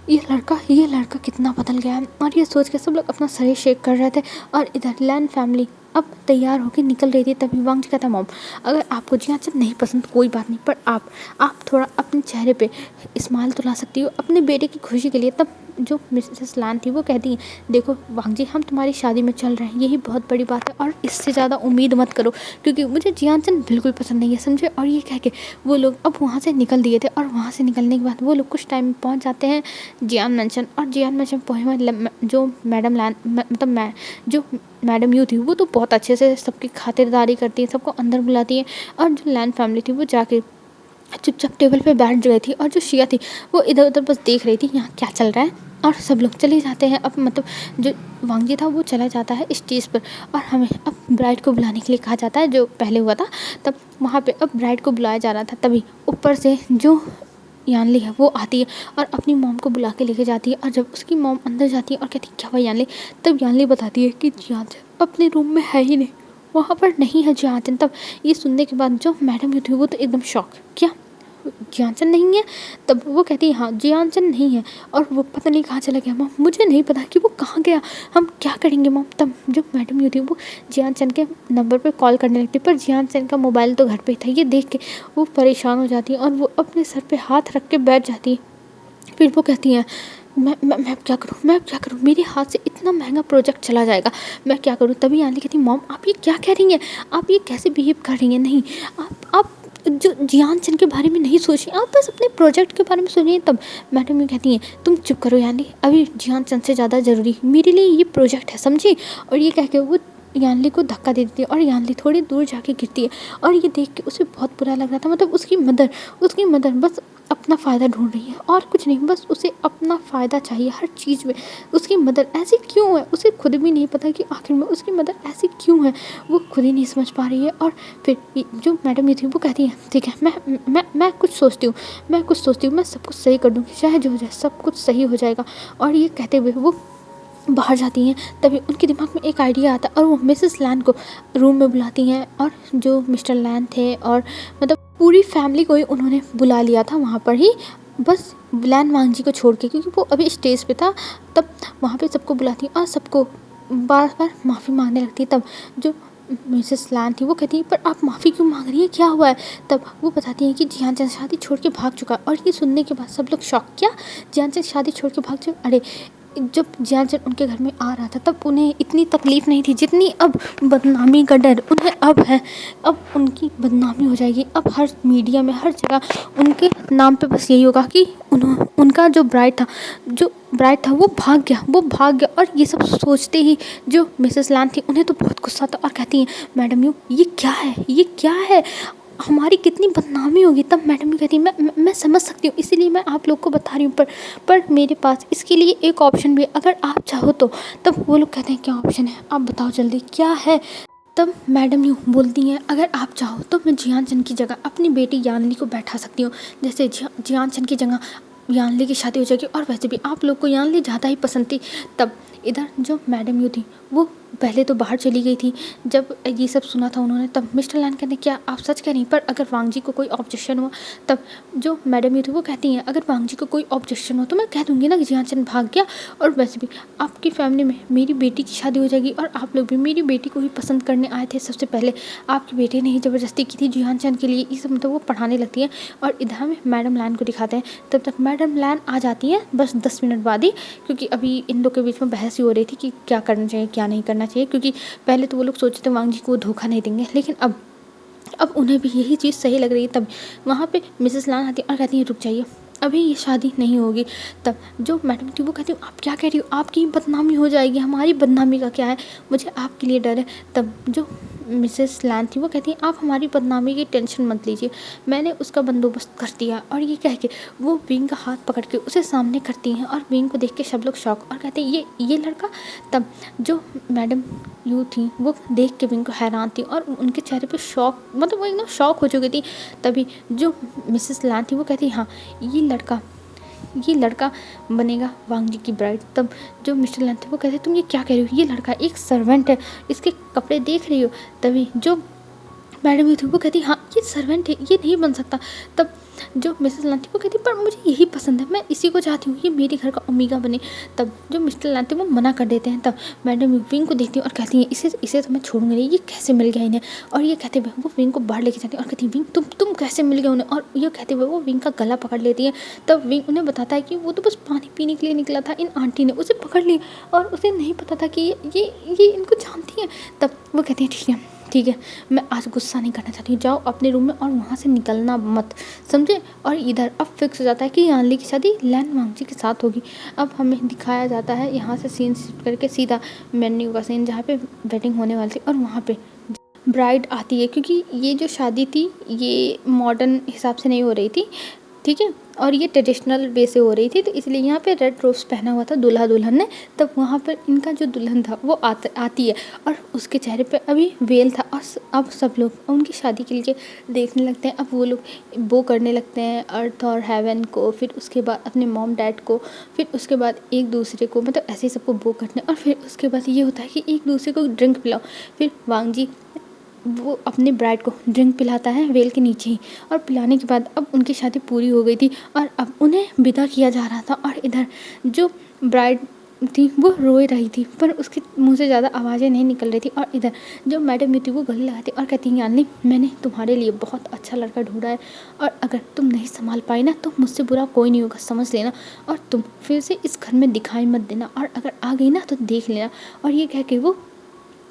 ये लड़का कितना बदल गया है। और ये सोच के सब लोग अपना शरीर शेक कर रहे थे। और इधर लैन फैमिली अब तैयार होकर निकल रही थी। तभी वांग जी कहता, मॉम अगर आपको जियान नहीं पसंद कोई बात नहीं, पर आप थोड़ा अपने चेहरे पे स्माइल तो ला सकती हो अपने बेटे की खुशी के लिए। तब जो मिसेस लैन थी वो कहती हैं, देखो वांग जी, हम तुम्हारी शादी में चल रहे हैं, यही बहुत बड़ी बात है और इससे ज़्यादा उम्मीद मत करो, क्योंकि मुझे जियानचन बिल्कुल पसंद नहीं है, समझे। और ये कह के वो लोग अब वहाँ से निकल दिए थे और वहाँ से निकलने के बाद वो लोग कुछ टाइम में पहुँच जाते हैं जियान मैंशन। और जियान मैंशन पहुँचे, जो मैडम लैन मतलब मैं जो मैडम यू थी वो तो बहुत अच्छे से सबकी खातिरदारी करती है, सबको अंदर बुलाती है। और जो लैन फैमिली थी वो जाके चुपचाप टेबल पे बैठ गई थी और जो शिया थी वो इधर उधर बस देख रही थी यहाँ क्या चल रहा है। और सब लोग चले जाते हैं। अब मतलब जो वांग जी था वो चला जाता है स्टेज पर और हमें अब ब्राइड को बुलाने के लिए कहा जाता है, जो पहले हुआ था तब वहाँ पे अब ब्राइड को बुलाया जा रहा था। तभी ऊपर से जो यानली है वो आती है और अपनी मॉम को बुला के लेके जाती है। और जब उसकी मॉम अंदर जाती है और कहती है क्या हुआ यानली, तब यानली बताती है कि जियानचन अपने रूम में है ही नहीं, वहाँ पर नहीं है जियानचन। तब ये सुनने के बाद जो मैडम यू थी वो तो एकदम शॉक, क्या जियानचन नहीं है। तब वो कहती है हाँ जियानचन नहीं है और वो पता नहीं कहाँ चला गया मॉम, मुझे नहीं पता कि वो कहाँ गया, हम क्या करेंगे मॉम। तब जो मैडम यू थी वो जियानचन के नंबर पे कॉल करने लगती है, पर जियानचन का मोबाइल तो घर पे ही था। ये देख के वो परेशान हो जाती है और वो अपने सर पे हाथ रख के बैठ जाती है। फिर वो कहती हैं मैं अब क्या करूँ, मैं अब क्या करूँ, मेरे हाथ से इतना महंगा प्रोजेक्ट चला जाएगा, मैं क्या करूँ। तभी यानी कहती मॉम आप ये क्या कह रही हैं, आप ये कैसे बिहेव कर रही हैं, नहीं आप जो जियानचन के बारे में नहीं सोचिए, आप बस अपने प्रोजेक्ट के बारे में सोचिए। तब मैडम ये कहती हैं तुम चुप करो यानी, अभी जियानचन से ज़्यादा ज़रूरी मेरे लिए ये प्रोजेक्ट है, समझी। और ये कह के वो यानली को धक्का दे देती है और यानली थोड़ी दूर जाके गिरती है। और ये देख के उसे बहुत बुरा लग रहा था, मतलब उसकी मदर बस अपना फ़ायदा ढूंढ रही है और कुछ नहीं, बस उसे अपना फ़ायदा चाहिए हर चीज़ में। उसकी मदर ऐसी क्यों है, उसे खुद भी नहीं पता कि आखिर में उसकी मदर ऐसी क्यों है, वो खुद ही नहीं समझ पा रही है। और फिर जो मैडम ये थी वो कहती है ठीक है, मैं कुछ सोचती हूँ, मैं सब कुछ सही कर दूँगी, चाहे जो हो जाए सब कुछ सही हो जाएगा। और ये कहते हुए वो बाहर जाती हैं। तभी उनके दिमाग में एक आइडिया आता है और वो मिसेस लैन को रूम में बुलाती हैं। और जो मिस्टर लैन थे और मतलब पूरी फैमिली को ही उन्होंने बुला लिया था वहाँ पर ही, बस लैन वांग जी को छोड़ के, क्योंकि वो अभी स्टेज पे था। तब वहाँ पे सबको बुलाती हैं और सबको बार बार माफ़ी मांगने लगती है। तब जो मिसेस लैन थी वो कहती है पर आप माफ़ी क्यों मांग रही है, क्या हुआ है। तब वो बताती हैं कि जियानचंद शादी छोड़ के भाग चुका। और ये सुनने के बाद सब लोग शॉक, क्या जियानचंद शादी छोड़ के भाग चुका। अरे जब जियानचंद उनके घर में आ रहा था तब उन्हें इतनी तकलीफ़ नहीं थी जितनी अब बदनामी का डर उन्हें अब है। अब उनकी बदनामी हो जाएगी, अब हर मीडिया में हर जगह उनके नाम पे बस यही होगा कि उनका जो ब्राइड था वो भाग गया। और ये सब सोचते ही जो मिसेस लैन थी उन्हें तो बहुत गुस्सा था और कहती हैं मैडम यू ये क्या है, हमारी कितनी बदनामी होगी। तब मैडम भी कहती है मैं समझ सकती हूँ, इसीलिए मैं आप लोग को बता रही हूँ, पर मेरे पास इसके लिए एक ऑप्शन भी है, अगर आप चाहो तो। तब वो लोग कहते हैं क्या ऑप्शन है, आप बताओ जल्दी क्या है। तब मैडम यूँ बोलती हैं अगर आप चाहो तो मैं जियानचन की जगह अपनी बेटी यानली को बैठा सकती हूँ, जैसे जियानचन की जगह यानली की शादी हो जाएगी। और वैसे भी आप लोग को यानली ज़्यादा ही पसंद थी। तब इधर जो मैडम यू थी वो पहले तो बाहर चली गई थी। जब ये सब सुना था उन्होंने, तब मिस्टर लैन कहते क्या आप सच कह रही हैं, पर अगर वांग जी को कोई ऑब्जेक्शन हुआ। तब जो मैडम यू थी वो कहती हैं अगर वांग जी को कोई ऑब्जेक्शन हो तो मैं कह दूँगी ना कि जियानचंद भाग गया, और वैसे भी आपकी फैमिली में मेरी बेटी की शादी हो जाएगी और आप लोग भी मेरी बेटी को ही पसंद करने आए थे सबसे पहले, आपकी बेटी ने ही ज़बरदस्ती की थी जियानचंद के लिए। ये सब मतलब वो पढ़ाने लगती हैं और इधर हमें मैडम लैन को दिखाते हैं। तब तक मैडम लैन आ जाती हैं बस 10 मिनट बाद ही, क्योंकि अभी इन लोग के बीच में बहस ही हो रही थी कि क्या करना चाहिए क्या नहीं करना चाहिए। क्योंकि पहले तो वो लोग सोचते थे वांग जी को धोखा नहीं देंगे, लेकिन अब उन्हें भी यही चीज़ सही लग रही है। तब वहाँ पे मिसेस लैन आती है और कहती है रुक जाइए, अभी ये शादी नहीं होगी। तब जो मैडम थी वो कहती है आप क्या कह रही हो, आपकी बदनामी हो जाएगी, हमारी बदनामी का क्या है, मुझे आपके लिए डर है। तब जो मिसेस लैन थी वो कहती है आप हमारी बदनामी की टेंशन मत लीजिए, मैंने उसका बंदोबस्त कर दिया। और ये कह के वो विंग का हाथ पकड़ के उसे सामने करती हैं और विंग को देख के सब लोग शॉक और कहते हैं ये लड़का। तब जो मैडम यू थी वो देख के विंग को हैरान थी और उनके चेहरे पे शॉक, मतलब वो एकदम शॉक हो चुकी थी। तभी जो मिसेस लैन थी वो कहती हाँ ये लड़का बनेगा वांग जी की ब्राइड। तब जो मिस्टर लैन थे वो कहते तुम ये क्या कह रही हो, ये लड़का एक सर्वेंट है, इसके कपड़े देख रही हो। तभी जो मैडम यू थी वो कहती हाँ ये सर्वेंट है, ये नहीं बन सकता। तब जो मिसेस लांटी वो कहती पर मुझे यही पसंद है, मैं इसी को चाहती हूँ, ये मेरे घर का ओमेगा बने। तब जो मिस्टर लांटी वो मना कर देते हैं। तब मैडम विंग को देखती है और कहती है इसे तो मैं छोड़ूंगी नहीं, ये कैसे मिल गया इन्हें। और ये कहते हुए वो विंग को बाहर लेके जाती है और कहती है विंग तुम कैसे मिल गए उन्हें। और ये कहते हुए वो विंग का गला पकड़ लेती है। तब विंग उन्हें बताता है कि वो तो बस पानी पीने के लिए निकला था, इन आंटी ने उसे पकड़ लिया और उसे नहीं पता था कि ये इनको जानती है। तब वो कहती है ठीक है, मैं आज गुस्सा नहीं करना चाहती हूँ, जाओ अपने रूम में और वहाँ से निकलना मत, समझे। और इधर अब फिक्स हो जाता है कि यानली की शादी लैन वांगजी के साथ होगी। अब हमें दिखाया जाता है यहाँ से सीन शिफ्ट करके सीधा मेन्यू का सीन जहाँ पे वेडिंग होने वाली थी और वहाँ पे ब्राइड आती है, क्योंकि ये जो शादी थी ये मॉडर्न हिसाब से नहीं हो रही थी, ठीक है, और ये ट्रेडिशनल वे से हो रही थी, तो इसलिए यहाँ पे रेड रोज़ पहना हुआ था दूल्हा दुल्हन ने। तब वहाँ पर इनका जो दुल्हन था वो आती है और उसके चेहरे पे अभी वेल था। और अब सब लोग उनकी शादी के लिए देखने लगते हैं। अब वो लोग वो करने लगते हैं अर्थ और हेवन को, फिर उसके बाद अपने मॉम डैड को, फिर उसके बाद एक दूसरे को, मतलब ऐसे ही सबको वो करते हैं। और फिर उसके बाद ये होता है कि एक दूसरे को ड्रिंक पिलाओ। फिर वांगजी वो अपने ब्राइड को ड्रिंक पिलाता है वेल के नीचे ही। और पिलाने के बाद अब उनकी शादी पूरी हो गई थी और अब उन्हें विदा किया जा रहा था। और इधर जो ब्राइड थी वो रोए रही थी पर उसके मुंह से ज़्यादा आवाज़ें नहीं निकल रही थी। और इधर जो मैडम थी वो गले लगाती और कहती यानी मैंने तुम्हारे लिए बहुत अच्छा लड़का ढूंढा है और अगर तुम नहीं संभाल पाई ना तो मुझसे बुरा कोई नहीं होगा, समझ लेना। और तुम फिर से इस घर में दिखाई मत देना और अगर आ गई ना तो देख लेना। और ये कह के वो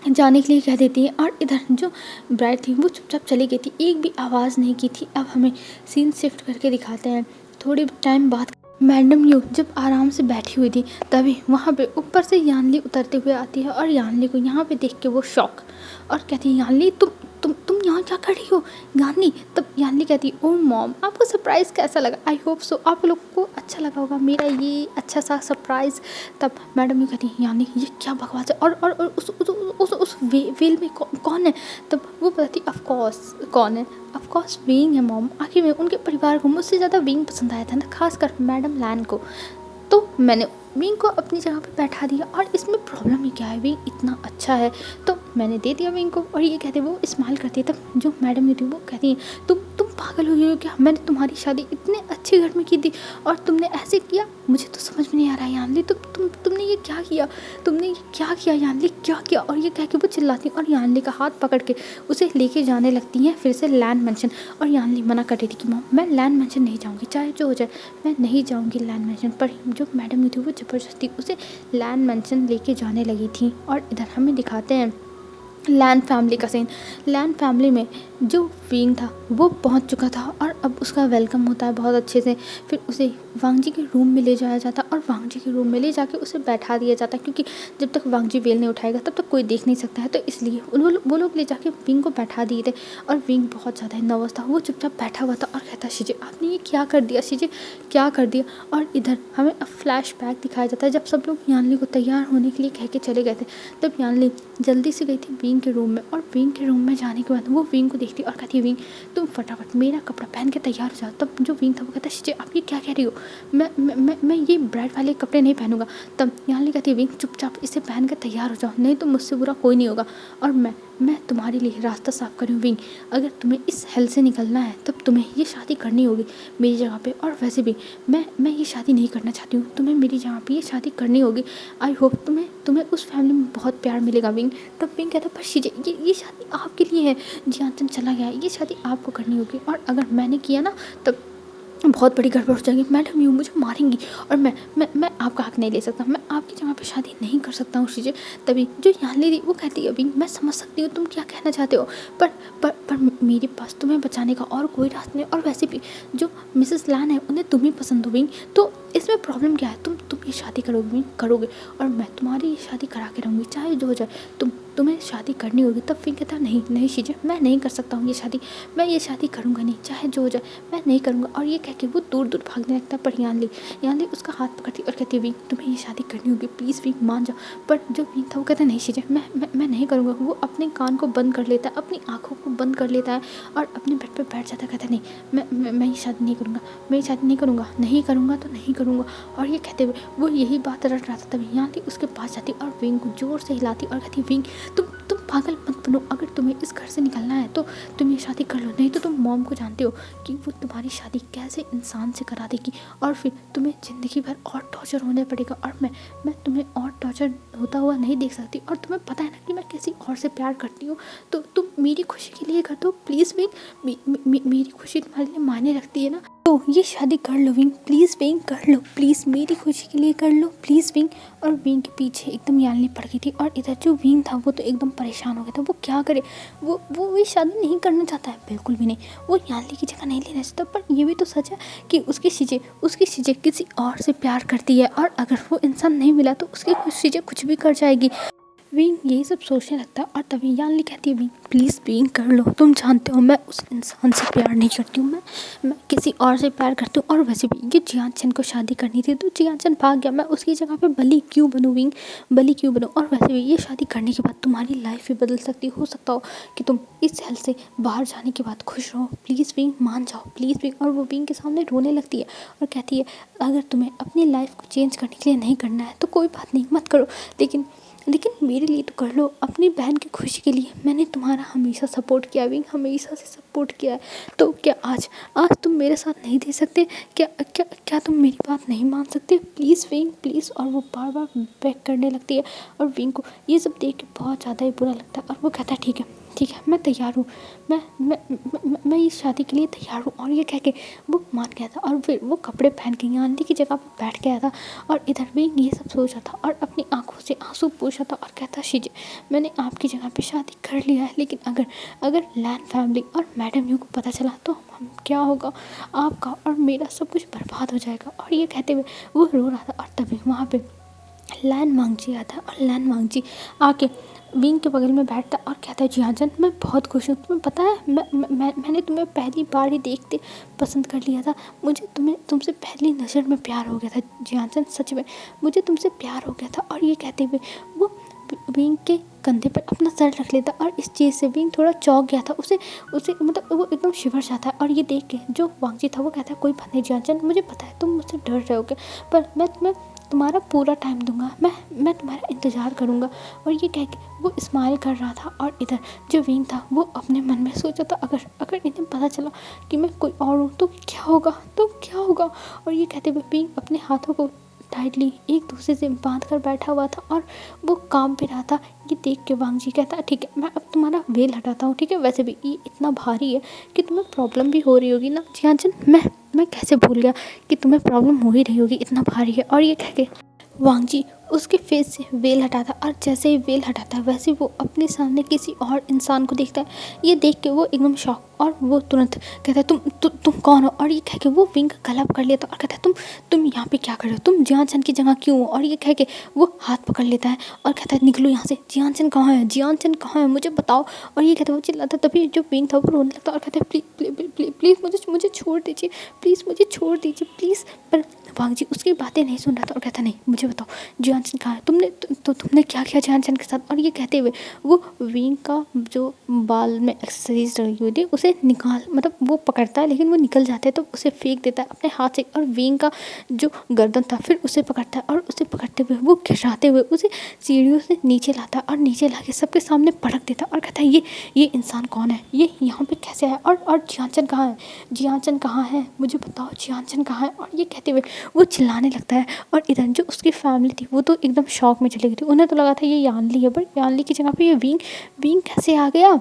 जाने के लिए कह देती है। और इधर जो ब्राइड थी वो चुपचाप चली गई थी, एक भी आवाज़ नहीं की थी। अब हमें सीन शिफ्ट करके दिखाते हैं थोड़ी टाइम बाद मैडम यू जब आराम से बैठी हुई थी तभी वहाँ पे ऊपर से यानली उतरते हुए आती है। और यानली को यहाँ पे देख के वो शॉक और कहती है यानली तुम यहाँ क्या कर रही हो यानली। तब यानली कहती है ओ मॉम आपको सरप्राइज़ कैसा लगा, आई होप सो आप लोगों को अच्छा लगा होगा मेरा ये अच्छा सा सरप्राइज़। तब मैडम यू कहती है यानली ये क्या बकवास है और उस वेल में कौन है। तब वो बताती ऑफकोर्स कौन है, ऑफकोर्स विंग है मॉम। आखिर में उनके परिवार को मुझसे ज़्यादा विंग पसंद आया था ना, खासकर मैडम लैन को, तो मैंने विंग को अपनी जगह पे बैठा दिया। और इसमें प्रॉब्लम ही क्या है, विंग इतना अच्छा है तो मैंने दे दिया विंग को। और ये कहते वो स्माइल करती है। तब जो मैडम ये थी वो कहती है तुम पागल हो गई हो क्या, मैंने तुम्हारी शादी इतने अच्छे घर में की थी और तुमने ऐसे किया, मुझे तो समझ में नहीं आ रहा है यानली तुमने ये क्या किया, तुमने ये क्या किया यानली क्या किया। और ये कह के वो चिल्लाती है और यानली का हाथ पकड़ के उसे लेके जाने लगती हैं फिर से लैंड मेंशन। और यानली मना कर रही थी कि मॉम मैं लैंड मेंशन नहीं जाऊँगी, चाहे जो हो जाए मैं नहीं जाऊँगी लैंड मेंशन। पर जो मैडम थी वो ज़बरदस्ती उसे लैंड मेंशन लेके जाने लगी थी। और इधर हमें दिखाते हैं लैंड फैमिली का सीन। लैंड फैमिली में जो विंग था वो पहुंच चुका था और अब उसका वेलकम होता है बहुत अच्छे से। फिर उसे वांगजी के रूम में ले जाया जाता और वांगजी के रूम में ले जाके उसे बैठा दिया जाता, क्योंकि जब तक वांगजी वेल नहीं उठाएगा तब तक कोई देख नहीं सकता है, तो इसलिए वो लोग ले जाके विंग को बैठा दिए थे। और विंग बहुत ज़्यादा नर्वस था, वो चुपचाप बैठा हुआ था और कहता शीजे आपने ये क्या कर दिया, शीजे क्या कर दिया। और इधर हमें अब फ्लैश बैक दिखाया जाता है जब सब लोग यानली को तैयार होने के लिए कह के चले गए थे। तब यानली जल्दी से गई थी विंग के रूम में और विंग के रूम में जाने के बाद वो विंग को देखती और कहती है विंग तुम फटाफट मेरा कपड़ा पहन के तैयार हो जाओ। तब जो विंग था वो कहता शीजे आप ये क्या कह रही हो, मैं ये ब्राइड वाले कपड़े नहीं पहनूंगा। तब यानली कहती है विंग चुपचाप इसे पहन के तैयार हो जाओ, नहीं तो मुझसे बुरा कोई नहीं होगा और मैं तुम्हारे लिए रास्ता साफ करूँ विंग। अगर तुम्हें इस हेल से निकलना है तब तुम्हें ये शादी करनी होगी मेरी जगह पे। और वैसे भी मैं ये शादी नहीं करना चाहती हूँ, तुम्हें मेरी जगह पे ये शादी करनी होगी। आई होप तुम्हें उस फैमिली में बहुत प्यार मिलेगा विंग। तब विंग कहता पर शीजे ये शादी आपके लिए है, जियांचन चला गया है, ये शादी आपको करनी होगी और अगर मैंने किया ना तब बहुत बड़ी गड़बड़ हो जाएगी, मैडम यूँ मुझे मारेंगी और मैं आपका हक नहीं ले सकता, मैं आपकी जगह पे शादी नहीं कर सकता हूँ शीजे। तभी जो यानली थी वो कहती है अभी मैं समझ सकती हूँ तुम क्या कहना चाहते हो पर मेरे पास तुम्हें बचाने का और कोई रास्ता नहीं। और वैसे भी जो मिसेस लैन है उन्हें तुम ही पसंद हो तो इसमें प्रॉब्लम क्या है, तुम ये शादी करोगे और मैं तुम्हारी ये शादी करा के रहूँगी चाहे जो हो जाए, तुम्हें शादी करनी होगी। तब फिर कहता नहीं शीजे मैं नहीं कर सकता हूँ ये शादी, मैं ये शादी करूँगा नहीं, चाहे जो हो जाए मैं नहीं करूँगा। और ये कह के वो दूर भागने लगता है। पर यानली उसका हाथ पकड़ती और कहती विंग तुम्हें ये शादी करनी होगी, प्लीज़ विंग मान जाओ। पर जो विंग था वो कहता नहीं शीजे मैं नहीं करूँगा। वो अपने कान को बंद कर लेता है, अपनी आँखों को बंद कर लेता है और अपने बेड पर बैठ जाता है। कहता नहीं मैं ये शादी नहीं करूँगा, मैं ये शादी नहीं करूँगा तो नहीं करूँगा। और ये कहते हुए वो यही बात रट रहा था तभी यानली उसके पास जाती और विंग को जोर से हिलाती और कहती विंग तुम पागल मत बनो, अगर तुम्हें इस घर से निकलना है तो तुम ये शादी कर लो, नहीं तो तुम मॉम को जानते हो कि वो तुम्हारी शादी कैसे इंसान से करा देगी और फिर तुम्हें ज़िंदगी भर और टॉर्चर होने पड़ेगा, और मैं तुम्हें और टॉर्चर होता हुआ नहीं देख सकती, और तुम्हें पता है ना कि मैं किसी और से प्यार करती हूँ, तो तुम मेरी खुशी के लिए कर दो प्लीज़ विंग, मेरी खुशी तुम्हारे लिए मायने रखती है ना, तो ये शादी कर लो विंग, प्लीज़ विंग कर लो, प्लीज़ मेरी खुशी के लिए कर लो प्लीज़ विंग। और विंग के पीछे एकदम यालनी पड़ गई थी, और इधर जो विंग था वो तो एकदम परेशान हो गया था, वो क्या करे, वो ये शादी नहीं करना चाहता है, बिल्कुल भी नहीं, वो यालनी की जगह नहीं लेना चाहता, पर ये भी तो सच है कि उसकी चीज़ें किसी और से प्यार करती है, और अगर वो इंसान नहीं मिला तो उसकी चीज़ें कुछ भी कर जाएगी। विंग यही सब सोचने लगता है, और तभी यानली कहती है विंग प्लीज़ विंग कर लो, तुम जानते हो मैं उस इंसान से प्यार नहीं करती हूँ, मैं किसी और से प्यार करती हूँ, और वैसे भी ये जियान को शादी करनी थी तो जियान भाग गया, मैं उसकी जगह पे बली क्यों बनूँ विंग, बली क्यों बनूँ, और वैसे भी ये शादी करने के बाद तुम्हारी लाइफ भी बदल सकती हो सकता हो कि तुम इस हेल से बाहर जाने के बाद खुश रहो, प्लीज़ विंग मान जाओ प्लीज़ विंग। और वो विंग के सामने रोने लगती है और कहती है अगर तुम्हें अपनी लाइफ को चेंज करने के लिए नहीं करना है तो कोई बात नहीं, मत करो, लेकिन मेरे लिए तो कर लो, अपनी बहन की खुशी के लिए मैंने तुम्हारा हमेशा सपोर्ट किया विंग, हमेशा से सपोर्ट किया है, तो क्या आज तुम मेरे साथ नहीं दे सकते, क्या तुम मेरी बात नहीं मान सकते प्लीज़ विंग प्लीज़। और वो बार बार बैक करने लगती है, और विंग को ये सब देख के बहुत ज़्यादा ही बुरा लगता है, और वो कहता है ठीक है मैं तैयार हूँ, मैं इस शादी के लिए तैयार हूँ, और ये कह के वो मान गया था, और फिर वो कपड़े पहन के आंटी की जगह पर बैठ गया था, और इधर भी ये सब सोचा था और अपनी आंखों से आंसू पोंछा था, और कहता शीजे मैंने आपकी जगह पे शादी कर लिया है, लेकिन अगर लैन फैमिली और मैडम यू को पता चला तो हम क्या होगा, आपका और मेरा सब कुछ बर्बाद हो जाएगा। और ये कहते हुए वो रो रहा था, और तभी वहाँ पे लैन मांगजी आता, और लैन मांगजी आके विंग के बगल में बैठता और कहता है जियान मैं बहुत खुश हूँ, तुम्हें पता है मैंने तुम्हें पहली बार ही देखते पसंद कर लिया था, मुझे तुमसे पहली नज़र में प्यार हो गया था जियान, सच में मुझे तुमसे प्यार हो गया था। और ये कहते हुए वो विंग के कंधे पर अपना सर रख लेता, और इस चीज़ से विंग थोड़ा चौंक गया था, उसे मतलब वो एकदम शिवर जाता है, और ये देख के जो वांगजी था वो कहता है कोई बात नहीं जियान, मुझे पता है तुम मुझसे डर रहे होगे, पर मैं तुम्हें तुम्हारा पूरा टाइम दूंगा, मैं तुम्हारा इंतज़ार करूंगा। और ये कह के वो स्माइल कर रहा था, और इधर जो विंग था वो अपने मन में सोचा था अगर इन्हें पता चला कि मैं कोई और हूँ तो क्या होगा। और ये कहते हुए विंग अपने हाथों को टाइटली एक दूसरे से बांध कर बैठा हुआ था, और वो काम पे रहा था। ये देख के वांगजी कहता है ठीक है मैं अब तुम्हारा वेल हटाता हूँ, ठीक है, वैसे भी ये इतना भारी है कि तुम्हें प्रॉब्लम भी हो रही होगी ना जियान, मैं कैसे भूल गया कि तुम्हें प्रॉब्लम हो ही रही होगी, इतना भारी है। और ये कह के वांगजी उसके फेस से वेल हटाता, और जैसे ही वेल हटाता है वैसे वो अपने सामने किसी और इंसान को देखता है। ये देख के वो एकदम शॉक, और वो तुरंत कहता है तुम कौन हो। और ये कह के वो विंग गला पकड़ लेता और कहता है तुम यहाँ पे क्या कर रहे हो, तुम जियान की जगह क्यों हो। और ये कह के वो हाथ पकड़ लेता है और कहता है निकलो यहाँ से, जियान कहाँ है मुझे बताओ। और ये कहता है वो चिल्लाता, तभी जो विंग था वो रोने लगता और कहता है प्लीज़ मुझे छोड़ दीजिए, प्लीज़। पर वांगजी उसकी बातें नहीं सुन रहा था और कहता नहीं मुझे बताओ जियान कहाँ है, तुमने क्या किया जियान के साथ। और ये कहते हुए वो विंग का जो बाल में एक्सेसरीज लगी हुई थी उसे निकाल, मतलब वो पकड़ता है लेकिन वो निकल जाते हैं तो उसे फेंक देता है अपने हाथ से, और विंग का जो गर्दन था फिर उसे पकड़ता है, और उसे पकड़ते हुए वो गिराते हुए उसे सीढ़ियों से नीचे लाता है, और नीचे लाके सबके सामने पटक देता और कहता है ये इंसान कौन है, ये यहाँ पे कैसे आया, और जियान कहाँ है मुझे बताओ, जियान कहाँ है। और ये कहते हुए वो चिल्लाने लगता है, और इधर जो उसकी फैमिली थी वो तो एकदम शॉक में चली गई थी, उन्हें तो लगा था ये यानली है, पर यानली की जगह पे ये विंग कैसे आ गया,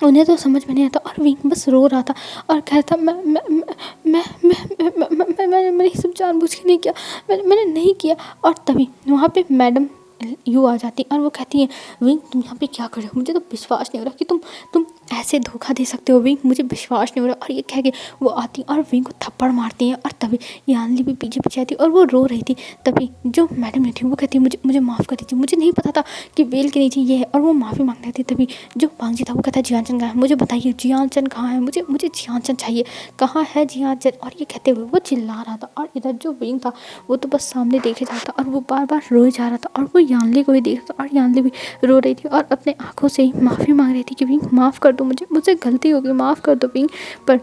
उन्हें तो समझ में नहीं आता। और विंग बस रो रहा था और कह रहा था मैंने ये सब जानबूझ के नहीं किया, मैंने नहीं किया। और तभी वहाँ पे मैडम यू आ जाती और वो कहती है विंग तुम यहाँ पे क्या कर रहे हो, मुझे तो विश्वास नहीं हो रहा कि तुम ऐसे धोखा दे सकते हो विंग, मुझे विश्वास नहीं हो रहा। और ये कह के वो आती और विंग को थप्पड़ मारती हैं, और तभी यानली भी पीछे आती और वो रो रही थी। तभी जो मैडम थी वो कहती है मुझे माफ़ कर दीजिए, मुझे नहीं पता था कि वेल के नीचे ये है, और वो माफ़ी मांग रही थी। तभी जो वांगजी था वो कहता है जियान कहाँ है, मुझे बताइए जियान कहाँ है, मुझे जियान चाहिए, कहाँ है जियान। और ये कहते हुए वो चिल्ला रहा था, और इधर जो विंग था वो तो बस सामने देखे जा रहा था, और वो बार बार रोए जा रहा था, और वो यानली को भी देख रहा था, और यानली भी रो रही थी और अपने आंखों से ही माफ़ी मांग रही थी कि विंग माफ़ कर दो मुझसे गलती हो गई, माफ़ कर दो विंग, पर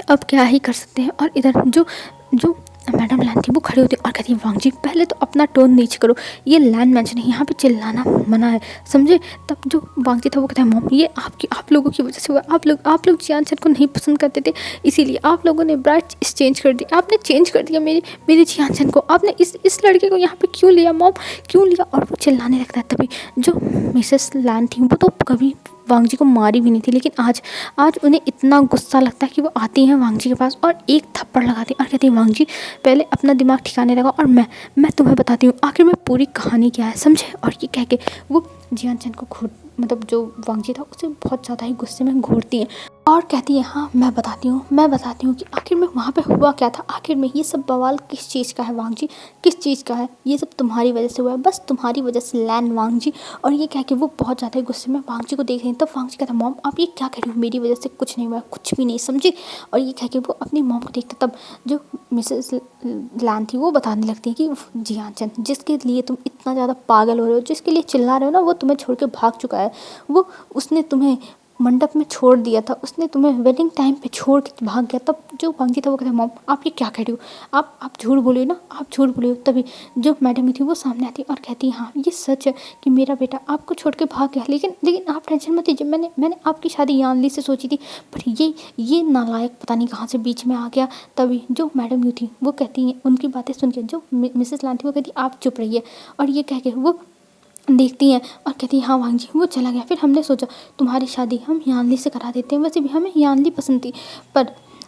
अब क्या ही कर सकते हैं। और इधर जो मैडम लैन थी वो खड़ी होती और कहती है वांग जी पहले तो अपना टोन नीचे करो, ये लैंड मेंशन है, यहाँ पे चिल्लाना मना है, समझे। तब जो वांग जी था वो कहता है मॉम ये आप लोगों की वजह से हुआ, आप लोग जियान चंद को नहीं पसंद करते थे, इसीलिए आप लोगों ने ब्राइट चेंज कर दी, आपने चेंज कर दिया मेरे जियान चंद को, आपने इस लड़के को यहाँ पे क्यों लिया मॉम, क्यों लिया। और वो चिल्लाने लगता है। तभी जो मिसेस लैन थी वो तो कभी वांग जी को मारी भी नहीं थी, लेकिन आज उन्हें इतना गुस्सा लगता है कि वो आती हैं वांग जी के पास और एक थप्पड़ लगाती है और कहती है वांग जी पहले अपना दिमाग ठिकाने लगा और मैं तुम्हें बताती हूँ आखिर में पूरी कहानी क्या है, समझे। और ये कह के वो जियान चंद को मतलब जो वांग जी था उसे बहुत ज़्यादा ही गुस्से में घूरती हैं और कहती है हाँ मैं बताती हूँ कि आखिर में वहाँ पे हुआ क्या था, आखिर में ये सब बवाल किस चीज़ का है वांग जी, किस चीज़ का है, ये सब तुम्हारी वजह से हुआ है, बस तुम्हारी वजह से लैन वांग जी। और ये कह के वो बहुत ज़्यादा गुस्से में वांग जी को देख रही हैं। तो वांग जी कहता मॉम आप ये क्या कह रही हो, मेरी वजह से कुछ नहीं हुआ, कुछ भी नहीं, समझी। और ये कह के वो अपनी मॉम को देखता, तब जो मिसेस लैन थी वो बताने लगती है कि जियान चंद जिसके लिए तुम इतना ज़्यादा पागल हो रहे हो, जिसके लिए चिल्ला रहे हो ना, वो तुम्हें छोड़ के भाग चुका है, वो उसने तुम्हें मंडप में छोड़ दिया था, उसने तुम्हें वेडिंग टाइम पे छोड़ के भाग गया। तब जो वांग जी था वो कहता मॉम आप ये क्या कह रही हो, आप झूठ बोले ना, आप झूठ बोले। तभी जो मैडम थी वो सामने आती और कहती हाँ ये सच है कि मेरा बेटा आपको छोड़ के भाग गया, लेकिन आप टेंशन मत लीजिए, मैंने आपकी शादी यानली से सोची थी, पर ये नालायक पता नहीं कहाँ से बीच में आ गया। तभी जो मैडम थी वो कहती हैं, उनकी बातें सुन के जो मिसेस लैन थी वो कहती आप चुप रहिए। और ये कह के वो देखती हैं और कहती है हाँ वांग जी वो चला गया। फिर हमने सोचा तुम्हारी शादी हम यानली से करा देते हैं, वैसे भी हमें यानली पसंद थी, पर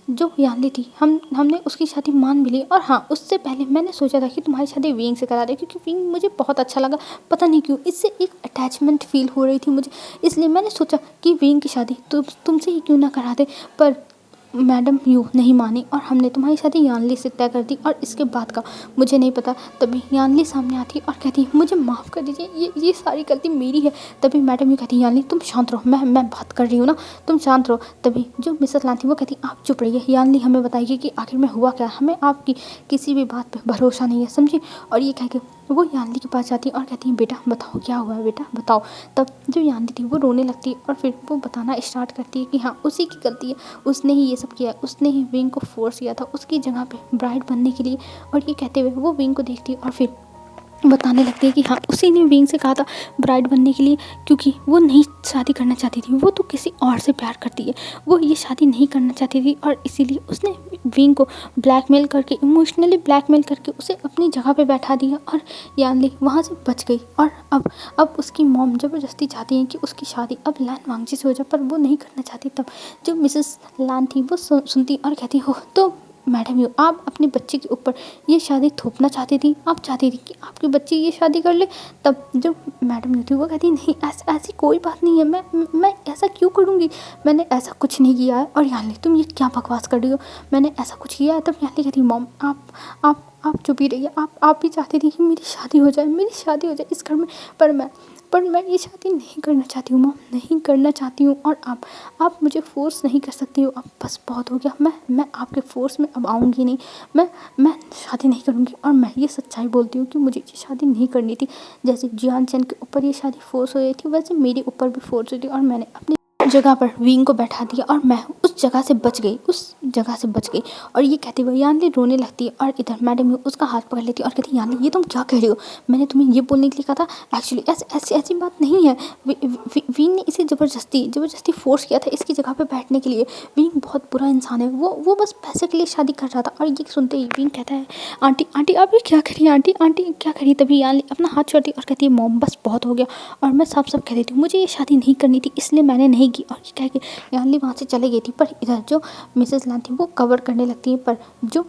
जो यानली थी हमने उसकी शादी मान भी ली। और हाँ उससे पहले मैंने सोचा था कि तुम्हारी शादी विंग से करा दे, क्योंकि विंग मुझे बहुत अच्छा लगा, पता नहीं क्यों इससे एक अटैचमेंट फील हो रही थी मुझे, इसलिए मैंने सोचा कि विंग की शादी तुमसे ही क्यों ना करा दे। पर मैडम यू नहीं मानी और हमने तुम्हारी शादी यानली से तय कर दी, और इसके बाद का मुझे नहीं पता। तभी यानली सामने आती और कहती है मुझे माफ़ कर दीजिए, ये सारी गलती मेरी है। तभी मैडम यू कहती है यानली तुम शांत रहो, मैं बात कर रही हूँ ना, तुम शांत रहो। तभी जो मिसेस लैन थी वो कहती आप चुप रहिए, यानली हमें बताइए कि आखिर में हुआ क्या, हमें आपकी किसी भी बात पर भरोसा नहीं है, समझी। और ये कह के वो यानली के पास जाती है और कहती है बेटा बताओ क्या हुआ है, बेटा बताओ। तब जो यानली थी वो रोने लगती है और फिर वो बताना स्टार्ट करती है कि हाँ उसी की गलती है, उसने ही ये सब किया है, उसने ही विंग को फोर्स किया था उसकी जगह पे ब्राइड बनने के लिए। और ये कहते हुए वो विंग को देखती है और फिर बताने लगती है कि हाँ उसी ने विंग से कहा था ब्राइड बनने के लिए, क्योंकि वो नहीं शादी करना चाहती थी, वो तो किसी और से प्यार करती है, वो ये शादी नहीं करना चाहती थी, और इसीलिए उसने विंग को ब्लैकमेल करके, इमोशनली ब्लैकमेल करके उसे अपनी जगह पे बैठा दिया और यानली वहाँ से बच गई। और अब उसकी मॉम ज़बरदस्ती चाहती है कि उसकी शादी अब लैन वांग जी से हो जाए, पर वो नहीं करना चाहती। तब जो मिसेस लैन थी वो सुनती और कहती हो तो मैडम यू आप अपने बच्चे के ऊपर ये शादी थोपना चाहती थी, आप चाहती थी कि आपकी बच्ची ये शादी कर ले। तब जो मैडम यू थी वो कहती नहीं ऐसी कोई बात नहीं है, मैं ऐसा क्यों करूँगी, मैंने ऐसा कुछ नहीं किया है। और यानी तुम ये क्या बकवास कर रही हो, मैंने ऐसा कुछ किया है। तब यानी कहती मॉम आप चुप ही रहिए, आप भी चाहती थी कि मेरी शादी हो जाए इस घर में, पर मैं ये शादी नहीं करना चाहती हूँ मॉम, नहीं करना चाहती हूँ। और आप मुझे फोर्स नहीं कर सकती हो, अब बस बहुत हो गया, मैं आपके फोर्स में अब आऊँगी नहीं, मैं शादी नहीं करूँगी। और मैं ये सच्चाई बोलती हूँ कि मुझे ये शादी नहीं करनी थी, जैसे जियान चंद के ऊपर ये शादी फोर्स हो रही थी वैसे मेरे ऊपर भी फोर्स हुई थी, और मैंने अपनी जगह पर विंग को बैठा दिया और मैं उस जगह से बच गई। और ये कहते हुए यानली रोने लगती है और इधर मैडम उसका हाथ पकड़ लेती है और कहती है यानली ये तुम क्या कह रही हो, मैंने तुम्हें ये बोलने के लिए कहा था, एक्चुअली ऐसी बात नहीं है, विंग ने इसे ज़बरदस्ती फोर्स किया था इसकी जगह पर बैठने के लिए। विंग बहुत बुरा इंसान है, वो बस पैसे के लिए शादी कर रहा था। और ये सुनते ही विंग कहता है आंटी आप ये क्या करिए, आंटी क्या करिए। तभी यानली अपना हाथ छोड़ती और कहती है मॉम बस बहुत हो गया, और मैं साफ कह देती हूँ मुझे ये शादी नहीं करनी थी, इसलिए मैंने नहीं की। और ये कह के यानली वहाँ से चली गई थी। पर इधर जो मिसेस लैन थी वो कवर करने लगती है, पर जो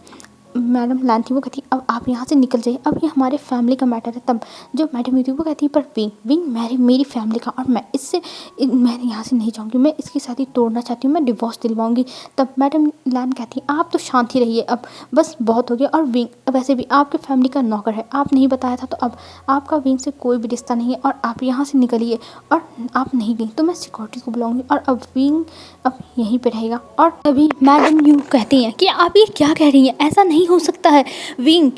मैडम लैन थी वो कहती अब आप यहाँ से निकल जाइए, अब ये हमारे फैमिली का मैटर है। तब जो मैडम थी वो कहती है पर विंग मेरी फैमिली का, और मैं यहाँ से नहीं जाऊँगी, मैं इसकी शादी तोड़ना चाहती हूँ, मैं डिवोर्स दिलवाऊँगी। तब मैडम लैन कहती है आप तो शांत ही रहिए, अब बस बहुत हो गया। और विंग वैसे भी आपके फैमिली का नौकर है, आप नहीं बताया था, तो अब आपका विंग से कोई भी रिश्ता नहीं है, और आप यहाँ से निकलिए। और आप नहीं गई तो मैं सिक्योरिटी को बुलाऊँगी, और अब विंग अब यहीं पे रहेगा। और तभी मैडम यू कहती हैं कि आप ये क्या कह रही हैं, ऐसा नहीं हो सकता है, विंग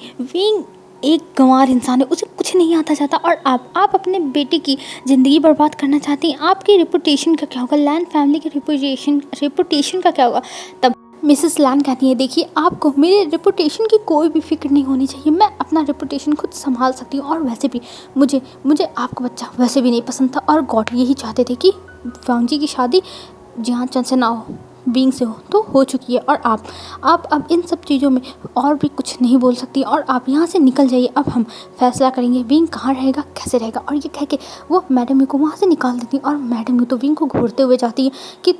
एक गंवार इंसान है, उसे कुछ नहीं आता जाता, और आप अपने बेटे की ज़िंदगी बर्बाद करना चाहती हैं, आपकी रेपुटेशन का क्या होगा, लैन फैमिली की रेपुटेशन का क्या होगा। तब मिसेस लान कहती है, देखिए आपको मेरे रेपुटेशन की कोई भी फ़िक्र नहीं होनी चाहिए, मैं अपना रेपुटेशन खुद संभाल सकती हूँ। और वैसे भी मुझे मुझे आपका बच्चा वैसे भी नहीं पसंद था और गॉड यही चाहते थे कि वांग जी की शादी जियान चंद से ना हो, बीइंग से तो हो चुकी है। और आप अब इन सब चीज़ों में और भी कुछ नहीं बोल सकती और आप यहाँ से निकल जाइए, अब हम फैसला करेंगे बीइंग कहाँ रहेगा, कैसे रहेगा। और ये कह के वो मैडम यू को वहाँ से निकाल देती और मैडम यू तो बीइंग को घूरते हुए जाती है कि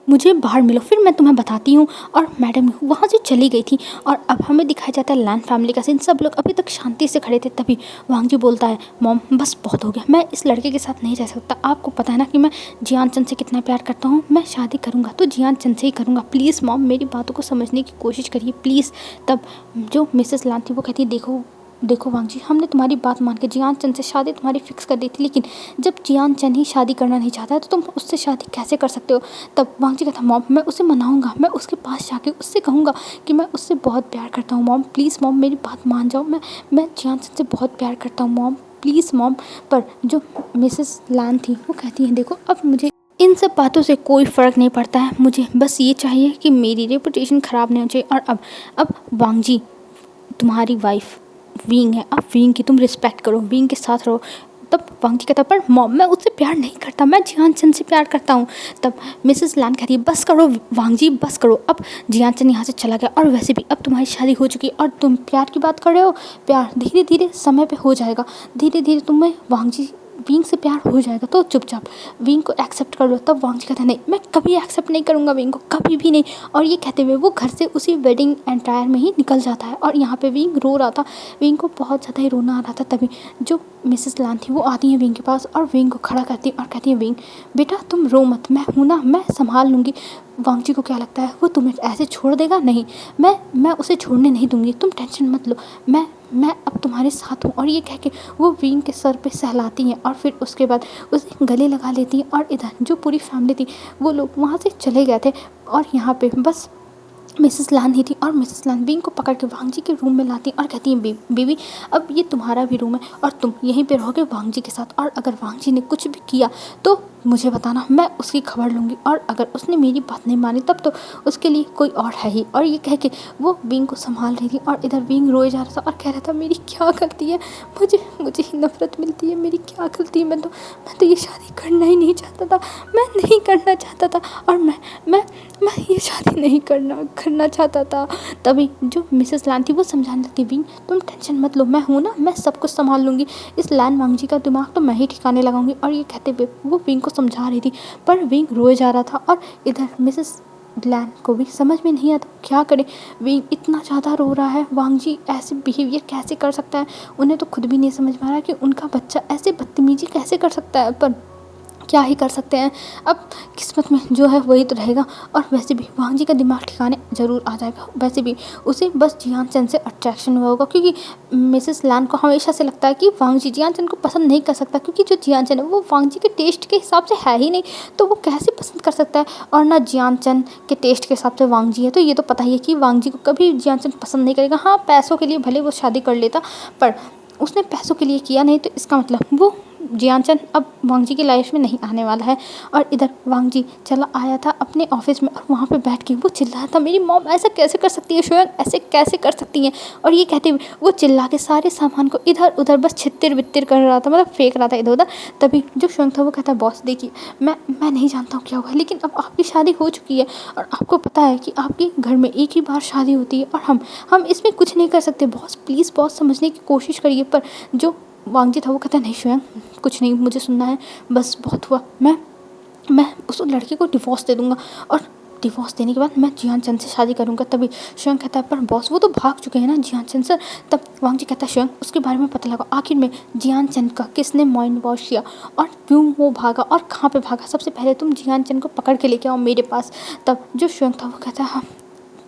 मुझे बाहर मिलो, फिर मैं तुम्हें बताती हूँ। और मैडम वहाँ से चली गई थी। और अब हमें दिखाया जाता है लैन फैमिली का सीन। सब लोग अभी तक शांति से खड़े थे, तभी वांग जी बोलता है, मॉम बस बहुत हो गया, मैं इस लड़के के साथ नहीं रह सकता। आपको पता है ना कि मैं जियान चंद से कितना प्यार करता हूँ, मैं शादी करूँगा तो जियान चंद से ही करूँगा। प्लीज़ मॉम मेरी बातों को समझने की कोशिश करिए प्लीज़। तब जो मिसेस लान थी वो कहती है, देखो देखो वांग जी, हमने तुम्हारी बात मान के जियान चंद से शादी तुम्हारी फिक्स कर दी थी, लेकिन जब जियान चंद ही शादी करना नहीं चाहता है तो तुम उससे शादी कैसे कर सकते हो। तब वांग जी कहता, मॉम मैं उसे मनाऊंगा, मैं उसके पास जाके उससे कहूँगा कि मैं उससे बहुत प्यार करता हूँ। मॉम प्लीज़ मॉम मेरी बात मान जाओ, मैं जियान चंद से बहुत प्यार करता हूँ मॉम प्लीज़ मॉम। पर जो मिसेस लान थी वो कहती है, देखो अब मुझे इन सब बातों से कोई फ़र्क नहीं पड़ता है, मुझे बस ये चाहिए कि मेरी रेपुटेशन ख़राब नहीं हो चाहिए। और अब वांग जी तुम्हारी वाइफ विंग है, अब विंग की तुम रिस्पेक्ट करो, विंग के साथ रहो। तब वांग जी कहता, पर मॉम मैं उससे प्यार नहीं करता, मैं जियान चंद से प्यार करता हूँ। तब मिसेस लान कहती है, बस करो वांग जी बस करो, अब जियान चंद यहाँ से चला गया और वैसे भी अब तुम्हारी शादी हो चुकी है और तुम प्यार की बात कर रहे हो। प्यार धीरे धीरे समय पे हो जाएगा, धीरे धीरे तुम्हें वांग जी विंग से प्यार हो जाएगा, तो चुपचाप विंग को एक्सेप्ट कर लो। तब वांग जी कहता है, नहीं मैं कभी एक्सेप्ट नहीं करूँगा विंग को, कभी भी नहीं। और ये कहते हुए वो घर से उसी वेडिंग एंटायर में ही निकल जाता है। और यहाँ पे विंग रो रहा था, विंग को बहुत ज़्यादा ही रोना आ रहा था। तभी जो मिसेस लान थी वो आती है विंग के पास और विंग को खड़ा करती है और कहती है, विंग बेटा तुम रो मत, मैं हूँ ना, मैं संभाल लूँगी। वांग जी को क्या लगता है वो तुम्हें ऐसे छोड़ देगा, नहीं मैं उसे छोड़ने नहीं दूँगी, तुम टेंशन मत लो, मैं अब तुम्हारे साथ हूँ। और ये कह के वो विंग के सर पे सहलाती हैं और फिर उसके बाद उसे गले लगा लेती हैं। और इधर जो पूरी फैमिली थी वो लोग वहाँ से चले गए थे और यहाँ पे बस मिसेस लान ही थी। और मिसेस लान विंग को पकड़ के वांग जी के रूम में लाती और कहती हैं, बीवी अब ये तुम्हारा भी रूम है और तुम यहीं पे रहोगे वांग जी के साथ, और अगर वांग जी ने कुछ भी किया तो मुझे बताना, मैं उसकी खबर लूँगी, और अगर उसने मेरी बात नहीं मानी तब तो उसके लिए कोई और है ही। और ये कह के वो विंग को संभाल रही थी और इधर विंग रोए जा रहा था और कह रहा था, मेरी क्या गलती है, मुझे ही नफरत मिलती है, मेरी क्या गलती है, मैं तो ये शादी करना ही नहीं चाहता था, मैं नहीं करना चाहता था, और मैं ये शादी नहीं करना चाहता था। तभी जो मिसेस लान थी वो समझाने लगती, विंग तुम टेंशन मत लो, मैं हूँ ना, मैं सब कुछ संभाल लूँगी, इस लैन वांग जी का दिमाग तो मैं ही ठिकाने लगाऊंगी। और ये कहते हुए वो विंग को समझा रही थी, पर विंग रोए जा रहा था और इधर मिसेस लैन को भी समझ में नहीं आता क्या करे, विंग इतना ज़्यादा रो रहा है, वांग जी ऐसे बिहेवियर कैसे कर सकता है, उन्हें तो खुद भी नहीं समझ में आ रहा कि उनका बच्चा ऐसे बदतमीजी कैसे कर सकता है, पर क्या ही कर सकते हैं, अब किस्मत में जो है वही तो रहेगा। और वैसे भी वांग जी का दिमाग ठिकाने ज़रूर आ जाएगा, वैसे भी उसे बस जियान चंद से अट्रैक्शन हुआ होगा, क्योंकि मिसेस लान को हमेशा से लगता है कि वांग जी जियान चंद को पसंद नहीं कर सकता, क्योंकि जो जियान चंद है वो वांग जी के टेस्ट के हिसाब से है ही नहीं, तो वो कैसे पसंद कर सकता है। और ना जियान चंद के टेस्ट के हिसाब से वांग जी है, तो ये तो पता ही है कि वांग जी को कभी जियान चंद पसंद नहीं करेगा। हाँ पैसों के लिए भले वो शादी कर लेता, पर उसने पैसों के लिए किया नहीं, तो इसका मतलब वो जियान चंद अब वांग जी की लाइफ में नहीं आने वाला है। और इधर वांग जी चला आया था अपने ऑफिस में और वहाँ पे बैठ के वो चिल्ला था, मेरी मॉम ऐसा कैसे कर सकती है, स्वयं ऐसे कैसे कर सकती हैं। और ये कहते हुए वो चिल्ला के सारे सामान को इधर उधर बस छित्तिर बित्तिर कर रहा था, मतलब फेंक रहा था इधर उधर। तभी जो स्वयं था वो कहता है, बॉस देखिए मैं नहीं जानता हूँ क्या हुआ, लेकिन अब आपकी शादी हो चुकी है और आपको पता है कि आपके घर में एक ही बार शादी होती है और हम इसमें कुछ नहीं कर सकते। बॉस प्लीज़ बॉस समझने की कोशिश करिए। पर जो वांग जी था वो कहता है, नहीं स्वयं कुछ नहीं मुझे सुनना है, बस बहुत हुआ, मैं उस लड़के को डिवोर्स दे दूँगा और डिवोर्स देने के बाद मैं जियान चंद से शादी करूँगा। तभी स्वयं कहता है, पर बॉस वो तो भाग चुके हैं ना जियान चंद सर। तब वांग जी कहता है, स्वयं उसके बारे में पता लगा, आखिर में जियान चंद का किसने माइंड वॉश किया और क्यों वो भागा और कहाँ पे भागा, सबसे पहले तुम जियान चंद को पकड़ के लेके आओ मेरे पास। तब जो स्वयं था वो कहता है, हाँ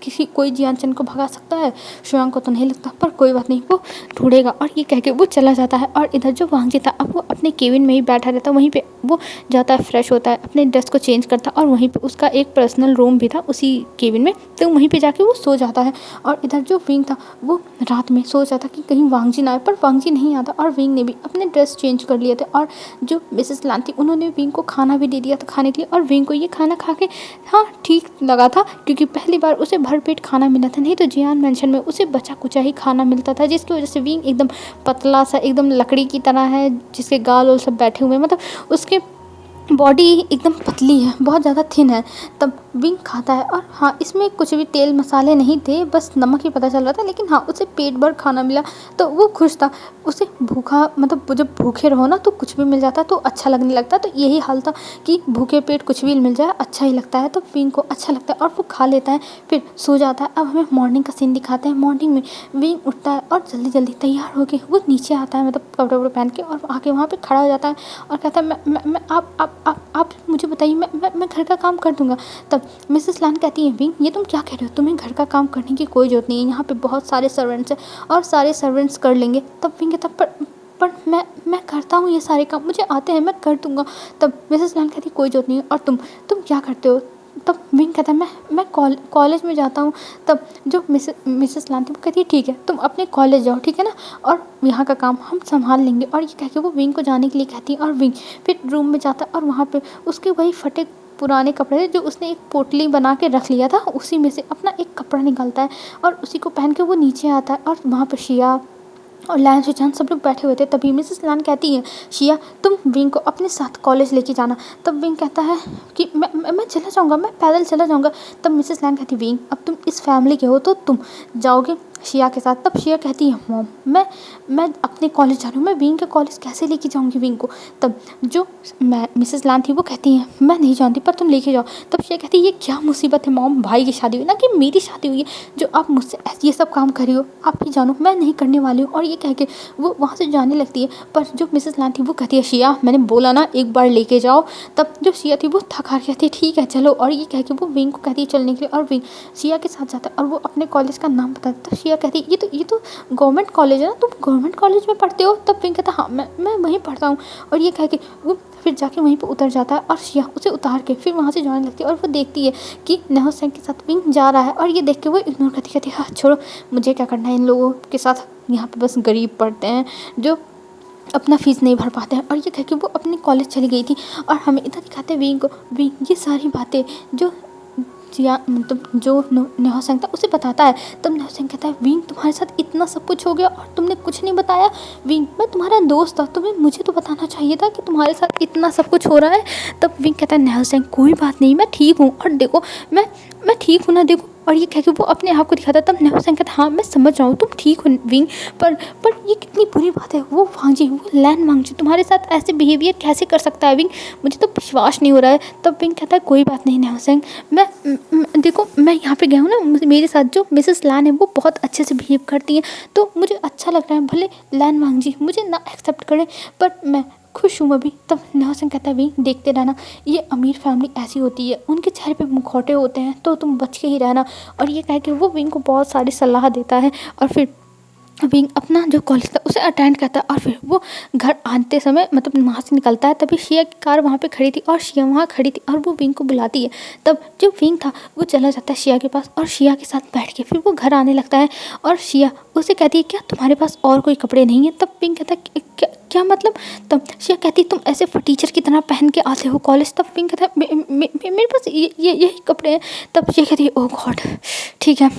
किसी कोई जियान को भगा सकता है? शुयांग को तो नहीं लगता, पर कोई बात नहीं, वो ढूंढेगा। और ये कह के वो चला जाता है। और इधर जो वांगजी था अब वो अपने केबिन में ही बैठा रहता है, वहीं पे वो जाता है, फ्रेश होता है, अपने ड्रेस को चेंज करता है, और वहीं पे उसका एक पर्सनल रूम भी था उसी केबिन में, तो वहीं पे जाके वो सो जाता है। और इधर जो विंग था वो रात में सो जाता कि कहीं वांगजी ना आए, पर वांगजी नहीं आता। और विंग ने भी अपने ड्रेस चेंज कर लिए थे, और जो मिसेस लान थी उन्होंने विंग को खाना भी दे दिया था खाने के लिए। और विंग को ये खाना खा के हाँ ठीक लगा था, क्योंकि पहली बार उसे भरपेट खाना मिला था, नहीं तो जियान मेंशन में उसे बचा कुचा ही खाना मिलता था, जिसकी वजह से विंग एकदम पतला सा, एकदम लकड़ी की तरह है, जिसके गाल और सब बैठे हुए हैं, मतलब उसके बॉडी एकदम पतली है, बहुत ज़्यादा थिन है। तब विंग खाता है, और हाँ इसमें कुछ भी तेल मसाले नहीं थे, बस नमक ही पता चल रहा था, लेकिन हाँ उसे पेट भर खाना मिला तो वो खुश था। उसे भूखा, मतलब जब भूखे रहो ना तो कुछ भी मिल जाता तो अच्छा लगने लगता, तो यही हाल था कि भूखे पेट कुछ भी मिल जाए अच्छा ही लगता है। तो विंग को अच्छा लगता है और वो खा लेता है, फिर सो जाता है। अब हमें मॉर्निंग का सीन दिखाते हैं। मॉर्निंग में विंग उठता है और जल्दी जल्दी तैयार होके वो नीचे आता है, मतलब कपड़े वपड़े पहन के, और आके वहाँ पे खड़ा हो जाता है और कहता है मैं आप मुझे बताइए, मैं घर का काम कर दूंगा। तब मिसेस लान कहती है, विंग ये तुम क्या कह रहे हो, तुम्हें घर का काम करने की कोई ज़रूरत नहीं है, यहाँ पे बहुत सारे सर्वेंट्स हैं और सारे सर्वेंट्स कर लेंगे। तब विंग कहता पर मैं करता हूँ ये सारे काम, मुझे आते हैं, मैं कर दूंगा। तब मिसेस लान कहती कोई ज़रूरत नहीं है, और तुम क्या करते हो? तब विंग कहता है मैं कॉलेज में जाता हूँ। तब जो मिसेस लान थी वो कहती है ठीक है, तुम अपने कॉलेज जाओ, ठीक है ना, और यहाँ का काम हम संभाल लेंगे। और ये कह के वो विंग को जाने के लिए कहती है, और विंग फिर रूम में जाता है, और वहाँ पे उसके वही फटे पुराने कपड़े जो उसने एक पोटली बना के रख लिया था, उसी में से अपना एक कपड़ा निकालता है और उसी को पहन के वो नीचे आता है। और वहाँ पर शिया और लैन सुजान सब लोग बैठे हुए थे। तभी मिसेस लान कहती है, शिया तुम विंग को अपने साथ कॉलेज लेके जाना। तब विंग कहता है कि मैं चला जाऊँगा, मैं पैदल चला जाऊँगा। तब मिसेस लान कहती है, विंग अब तुम इस फैमिली के हो तो तुम जाओगे शिया के साथ। तब शिया कहती है, मॉम मैं अपने कॉलेज जा रही हूँ, मैं विंग के कॉलेज कैसे लेके जाऊँगी विंग को। तब जो मिसेस लान थी वो कहती है, मैं नहीं जानती पर तुम लेके जाओ। तब शिया कहती है, ये क्या मुसीबत है मॉम, भाई की शादी हुई ना कि मेरी शादी हुई है, जो आप मुझसे ये सब काम कर रही हो, आप ही जानो, मैं नहीं करने वाली हूँ। और ये कह के वो वहाँ से जाने लगती है। पर जो मिसेस लान थी वो कहती है, शिया मैंने बोला ना एक बार लेके जाओ। तब जो शिया थी वो थक हार कहती है, ठीक है चलो। और ये कह के वो विंग को कहती है चलने के लिए, और विंग शिया के साथ जाता है और वो अपने कॉलेज का नाम बताता है। तो शिया कहती है, ये तो गवर्नमेंट कॉलेज है ना, तुम गवर्नमेंट कॉलेज में पढ़ते हो। तब विंग कहता है, हाँ मैं वहीं पढ़ता हूँ। और ये कह के वो फिर जाके वहीं पर उतर जाता है, और शिया उसे उतार के फिर वहाँ से जाने लगती है। और वो देखती है कि नेहो सेंग के साथ विंग जा रहा है, और ये देख के वो इग्नोर कहती है, हाँ छोड़ो, मुझे क्या करना है इन लोगों के साथ, यहाँ पे बस गरीब पढ़ते हैं जो अपना फीस नहीं भर पाते हैं। और ये कह के वो अपने कॉलेज चली गई थी। और हमें इधर दिखाते हैं विंग को, विंग ये सारी बातें जो मतलब जो नेहो सेंग था उसे बताता है। तब नेहो सेंग कहता है, विंग तुम्हारे साथ इतना सब कुछ हो गया और तुमने कुछ नहीं बताया। विंग मैं तुम्हारा दोस्त था, तुम्हें मुझे तो बताना चाहिए था कि तुम्हारे साथ इतना सब कुछ हो रहा है। तब विंग कहता है, नेहो सेंग कोई बात नहीं, मैं ठीक हूँ, और देखो मैं ठीक हूँ ना, देखो। और ये कह के वो अपने आप को दिखाता है। तब नेहो सेंग कहता है, हाँ मैं समझ रहा हूँ तुम ठीक हो विंग, पर ये कितनी बुरी बात है, वो वांगजी, वो लैन वांगजी तुम्हारे साथ ऐसे बिहेवियर कैसे कर सकता है विंग, मुझे तो विश्वास नहीं हो रहा है। तब विंग कहता है, कोई बात नहीं नेहो सेंग, मैं देखो मैं यहाँ पे गया हूँ ना, मेरे साथ जो मिसेस लैन है वो बहुत अच्छे से बिहेव करती हैं, तो मुझे अच्छा लग रहा है, भले लैन वांगजी मुझे ना एक्सेप्ट करें पर मैं खुश हूँ अभी। तब नेहो सेंग कहता है, विंग देखते रहना, ये अमीर फैमिली ऐसी होती है, उनके चेहरे पे मुखौटे होते हैं, तो तुम बच के ही रहना। और ये कह के वो विंग को बहुत सारी सलाह देता है। और फिर विंग अपना जो कॉलेज था उसे अटेंड करता है, और फिर वो घर आते समय मतलब वहाँ से निकलता है। तभी शिया की कार वहाँ पे खड़ी थी और शिया वहाँ खड़ी थी, और वो विंग को बुलाती है। तब जो विंग था वो चला जाता है शिया के पास, और शिया के साथ बैठ के फिर वो घर आने लगता है। और शिया उसे कहती है, क्या तुम्हारे पास और कोई कपड़े नहीं है? तब विंग कहता है, क्या मतलब? तब शिया कहती है, तुम ऐसे टीचर की तरह पहन के आते हो कॉलेज। तब विंग कहता है, मेरे पास यही कपड़े हैं। तब शिया कहती है, ओह गॉड, ठीक है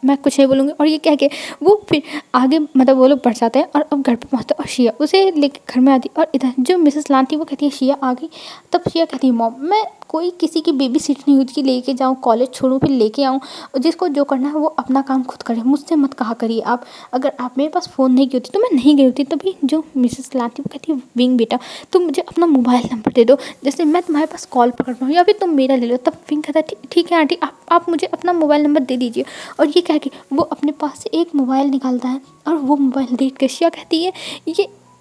मैं कुछ नहीं बोलूँगी। और ये कह के वो फिर आगे मतलब वो लोग बढ़ जाते हैं, और अब घर पे पहुँचते हैं और शिया उसे लेके घर में आती। और इधर जो मिसेस लान थी वो कहती है, शिया आ गई। तब शिया कहती है, मॉम मैं कोई किसी की बेबी सीट नहीं हुई कि लेके जाऊँ कॉलेज छोड़ूँ फिर लेके आऊँ, जिसको जो करना है वो अपना काम खुद करे, मुझसे मत कहा करिए आप, अगर आप मेरे पास फ़ोन नहीं की होती तो मैं नहीं गई होती। तभी जो मिसेस लान थी वो कहती है, विंग बेटा तुम मुझे अपना मोबाइल नंबर दे दो, जैसे मैं तुम्हारे पास कॉल पकड़ पाऊँ, या फिर तुम मेरा ले लो। तब विंग कहता है, ठीक है आंटी, आप मुझे अपना मोबाइल नंबर दे दीजिए। और ये कह के वो अपने पास से एक मोबाइल निकालता है, और वो मोबाइल देख के शिया कहती है,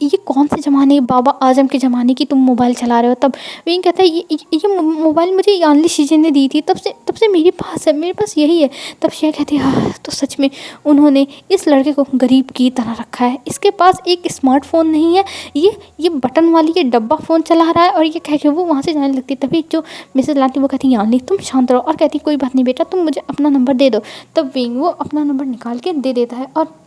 ये कौन से ज़माने, बाबा आज़म के ज़माने की तुम मोबाइल चला रहे हो? तब विंग कहता है ये मोबाइल मुझे यानली शीजे ने दी थी, तब से मेरे पास है, मेरे पास यही है। तब शिया कहती है हाँ, तो सच में उन्होंने इस लड़के को गरीब की तरह रखा है, इसके पास एक स्मार्टफोन नहीं है, ये बटन वाली ये डब्बा फ़ोन चला रहा है। और ये कह के वो वहाँ से जाने लगती है। तभी जो मिसेस लाटी वो कहती है यानली तुम शांत रहो, और कहती कोई बात नहीं बेटा, तुम मुझे अपना नंबर दे दो। तब विंग वो अपना नंबर निकाल के दे देता है, और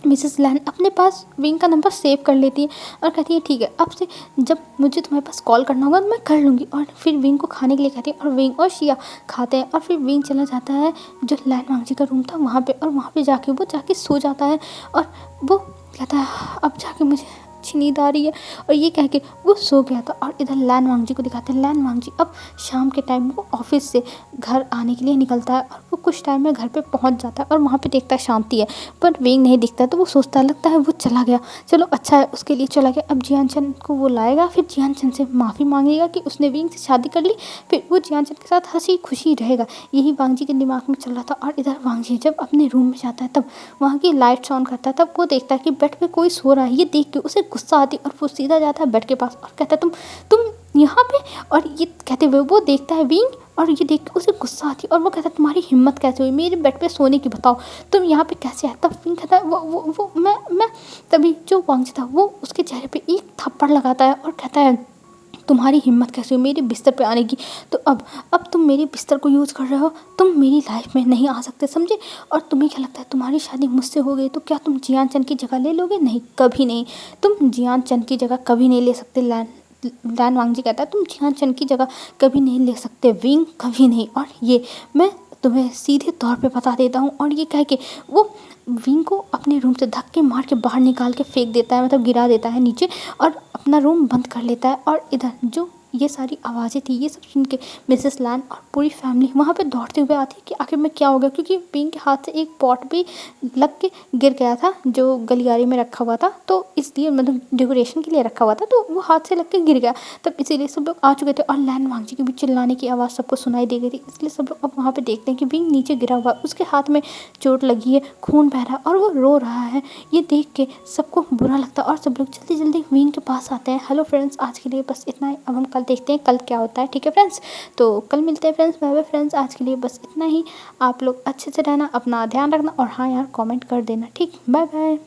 मिसेस लैन अपने पास विंग का नंबर सेव कर लेती है और कहती है ठीक है, अब से जब मुझे तुम्हारे पास कॉल करना होगा तो मैं कर लूँगी। और फिर विंग को खाने के लिए कहती है, और विंग और शिया खाते हैं। और फिर विंग चला जाता है जो लैन वांगजी का रूम था वहाँ पे, और वहाँ पे जाके वो जाके सो जाता है। और वो कहता है अब जाके मुझे अच्छी नींद आ रही है, और ये कह के वो सो गया था। और इधर लैन वांगजी को दिखाते हैं। लैन वांगजी अब शाम के टाइम वो ऑफिस से घर आने के लिए निकलता है, और वो कुछ टाइम में घर पे पहुंच जाता है, और वहाँ पे देखता है शांति है, पर विंग नहीं दिखता। तो वो सोचता लगता है वो चला गया, चलो अच्छा है उसके लिए चला गया। अब जियान चंद को वो लाएगा, फिर जियान चंद से माफ़ी मांगेगा कि उसने विंग से शादी कर ली, फिर वो जियान चंद के साथ हंसी खुशी रहेगा। यही वांगजी के दिमाग में चल रहा था। और इधर वांगजी जब अपने रूम में जाता है तब वहाँ की लाइट्स ऑन करता है, तब वो देखता है कि बेड पे कोई सो रहा है। ये देख के उसे गुस्सा आती है, और वो सीधा जाता है बेड के पास और कहता है तुम यहाँ पे। और ये कहते हुए वो देखता है विंग, और ये देख के उसे गुस्सा आती है, और वो कहता है तुम्हारी हिम्मत कैसे हुई मेरे बेड पे सोने की, बताओ तुम यहाँ पे कैसे आए? तब विंग कहता है वो मैं तभी जो वांगजी था वो उसके चेहरे पे एक थप्पड़ लगाता है, और कहता है तुम्हारी हिम्मत कैसे हुई मेरे बिस्तर पे आने की? तो अब तुम मेरे बिस्तर को यूज़ कर रहे हो, तुम मेरी लाइफ में नहीं आ सकते, समझे? और तुम्हें क्या लगता है तुम्हारी शादी मुझसे हो गई तो क्या तुम जियान चंद की जगह ले लोगे? नहीं, कभी नहीं, तुम जियान चंद की जगह कभी नहीं ले सकते। लैन वांगजी कहता है तुम जियान चंद की जगह कभी नहीं ले सकते विंग, कभी नहीं। और ये मैं तुम्हें सीधे तौर पे बता देता हूँ। और ये कह के वो विंग को अपने रूम से धक्के मार के बाहर निकाल के फेंक देता है, मतलब गिरा देता है नीचे, और अपना रूम बंद कर लेता है। और इधर जो ये सारी आवाज़ें थी ये सब सुन के मिसेस लैन और पूरी फैमिली वहाँ पे दौड़ते हुए आती है कि आखिर में क्या हो गया, क्योंकि विंग के हाथ से एक पॉट भी लग के गिर गया था जो गलियारे में रखा हुआ था, तो इसलिए मतलब डेकोरेशन के लिए रखा हुआ था, तो वो हाथ से लग के गिर गया। तब इसीलिए सब लोग आ चुके थे, और लैन वांगजी की भी चिल्लाने की आवाज़ सबको सुनाई दे गई थी। इसलिए सब लोग अब वहाँ पे देखते हैं कि विंग नीचे गिरा हुआ है, उसके हाथ में चोट लगी है, खून बह रहा है, और वो रो रहा है। ये देख के सबको बुरा लगता है, और सब लोग जल्दी जल्दी विंग के पास आते हैं। हेलो फ्रेंड्स, आज के लिए बस इतना ही। अब हम कल देखते हैं कल क्या होता है, ठीक है फ्रेंड्स? तो कल मिलते हैं फ्रेंड्स, बाय बाय फ्रेंड्स। आज के लिए बस इतना ही। आप लोग अच्छे से रहना, अपना ध्यान रखना, और हाँ यार कमेंट कर देना, ठीक? Bye bye.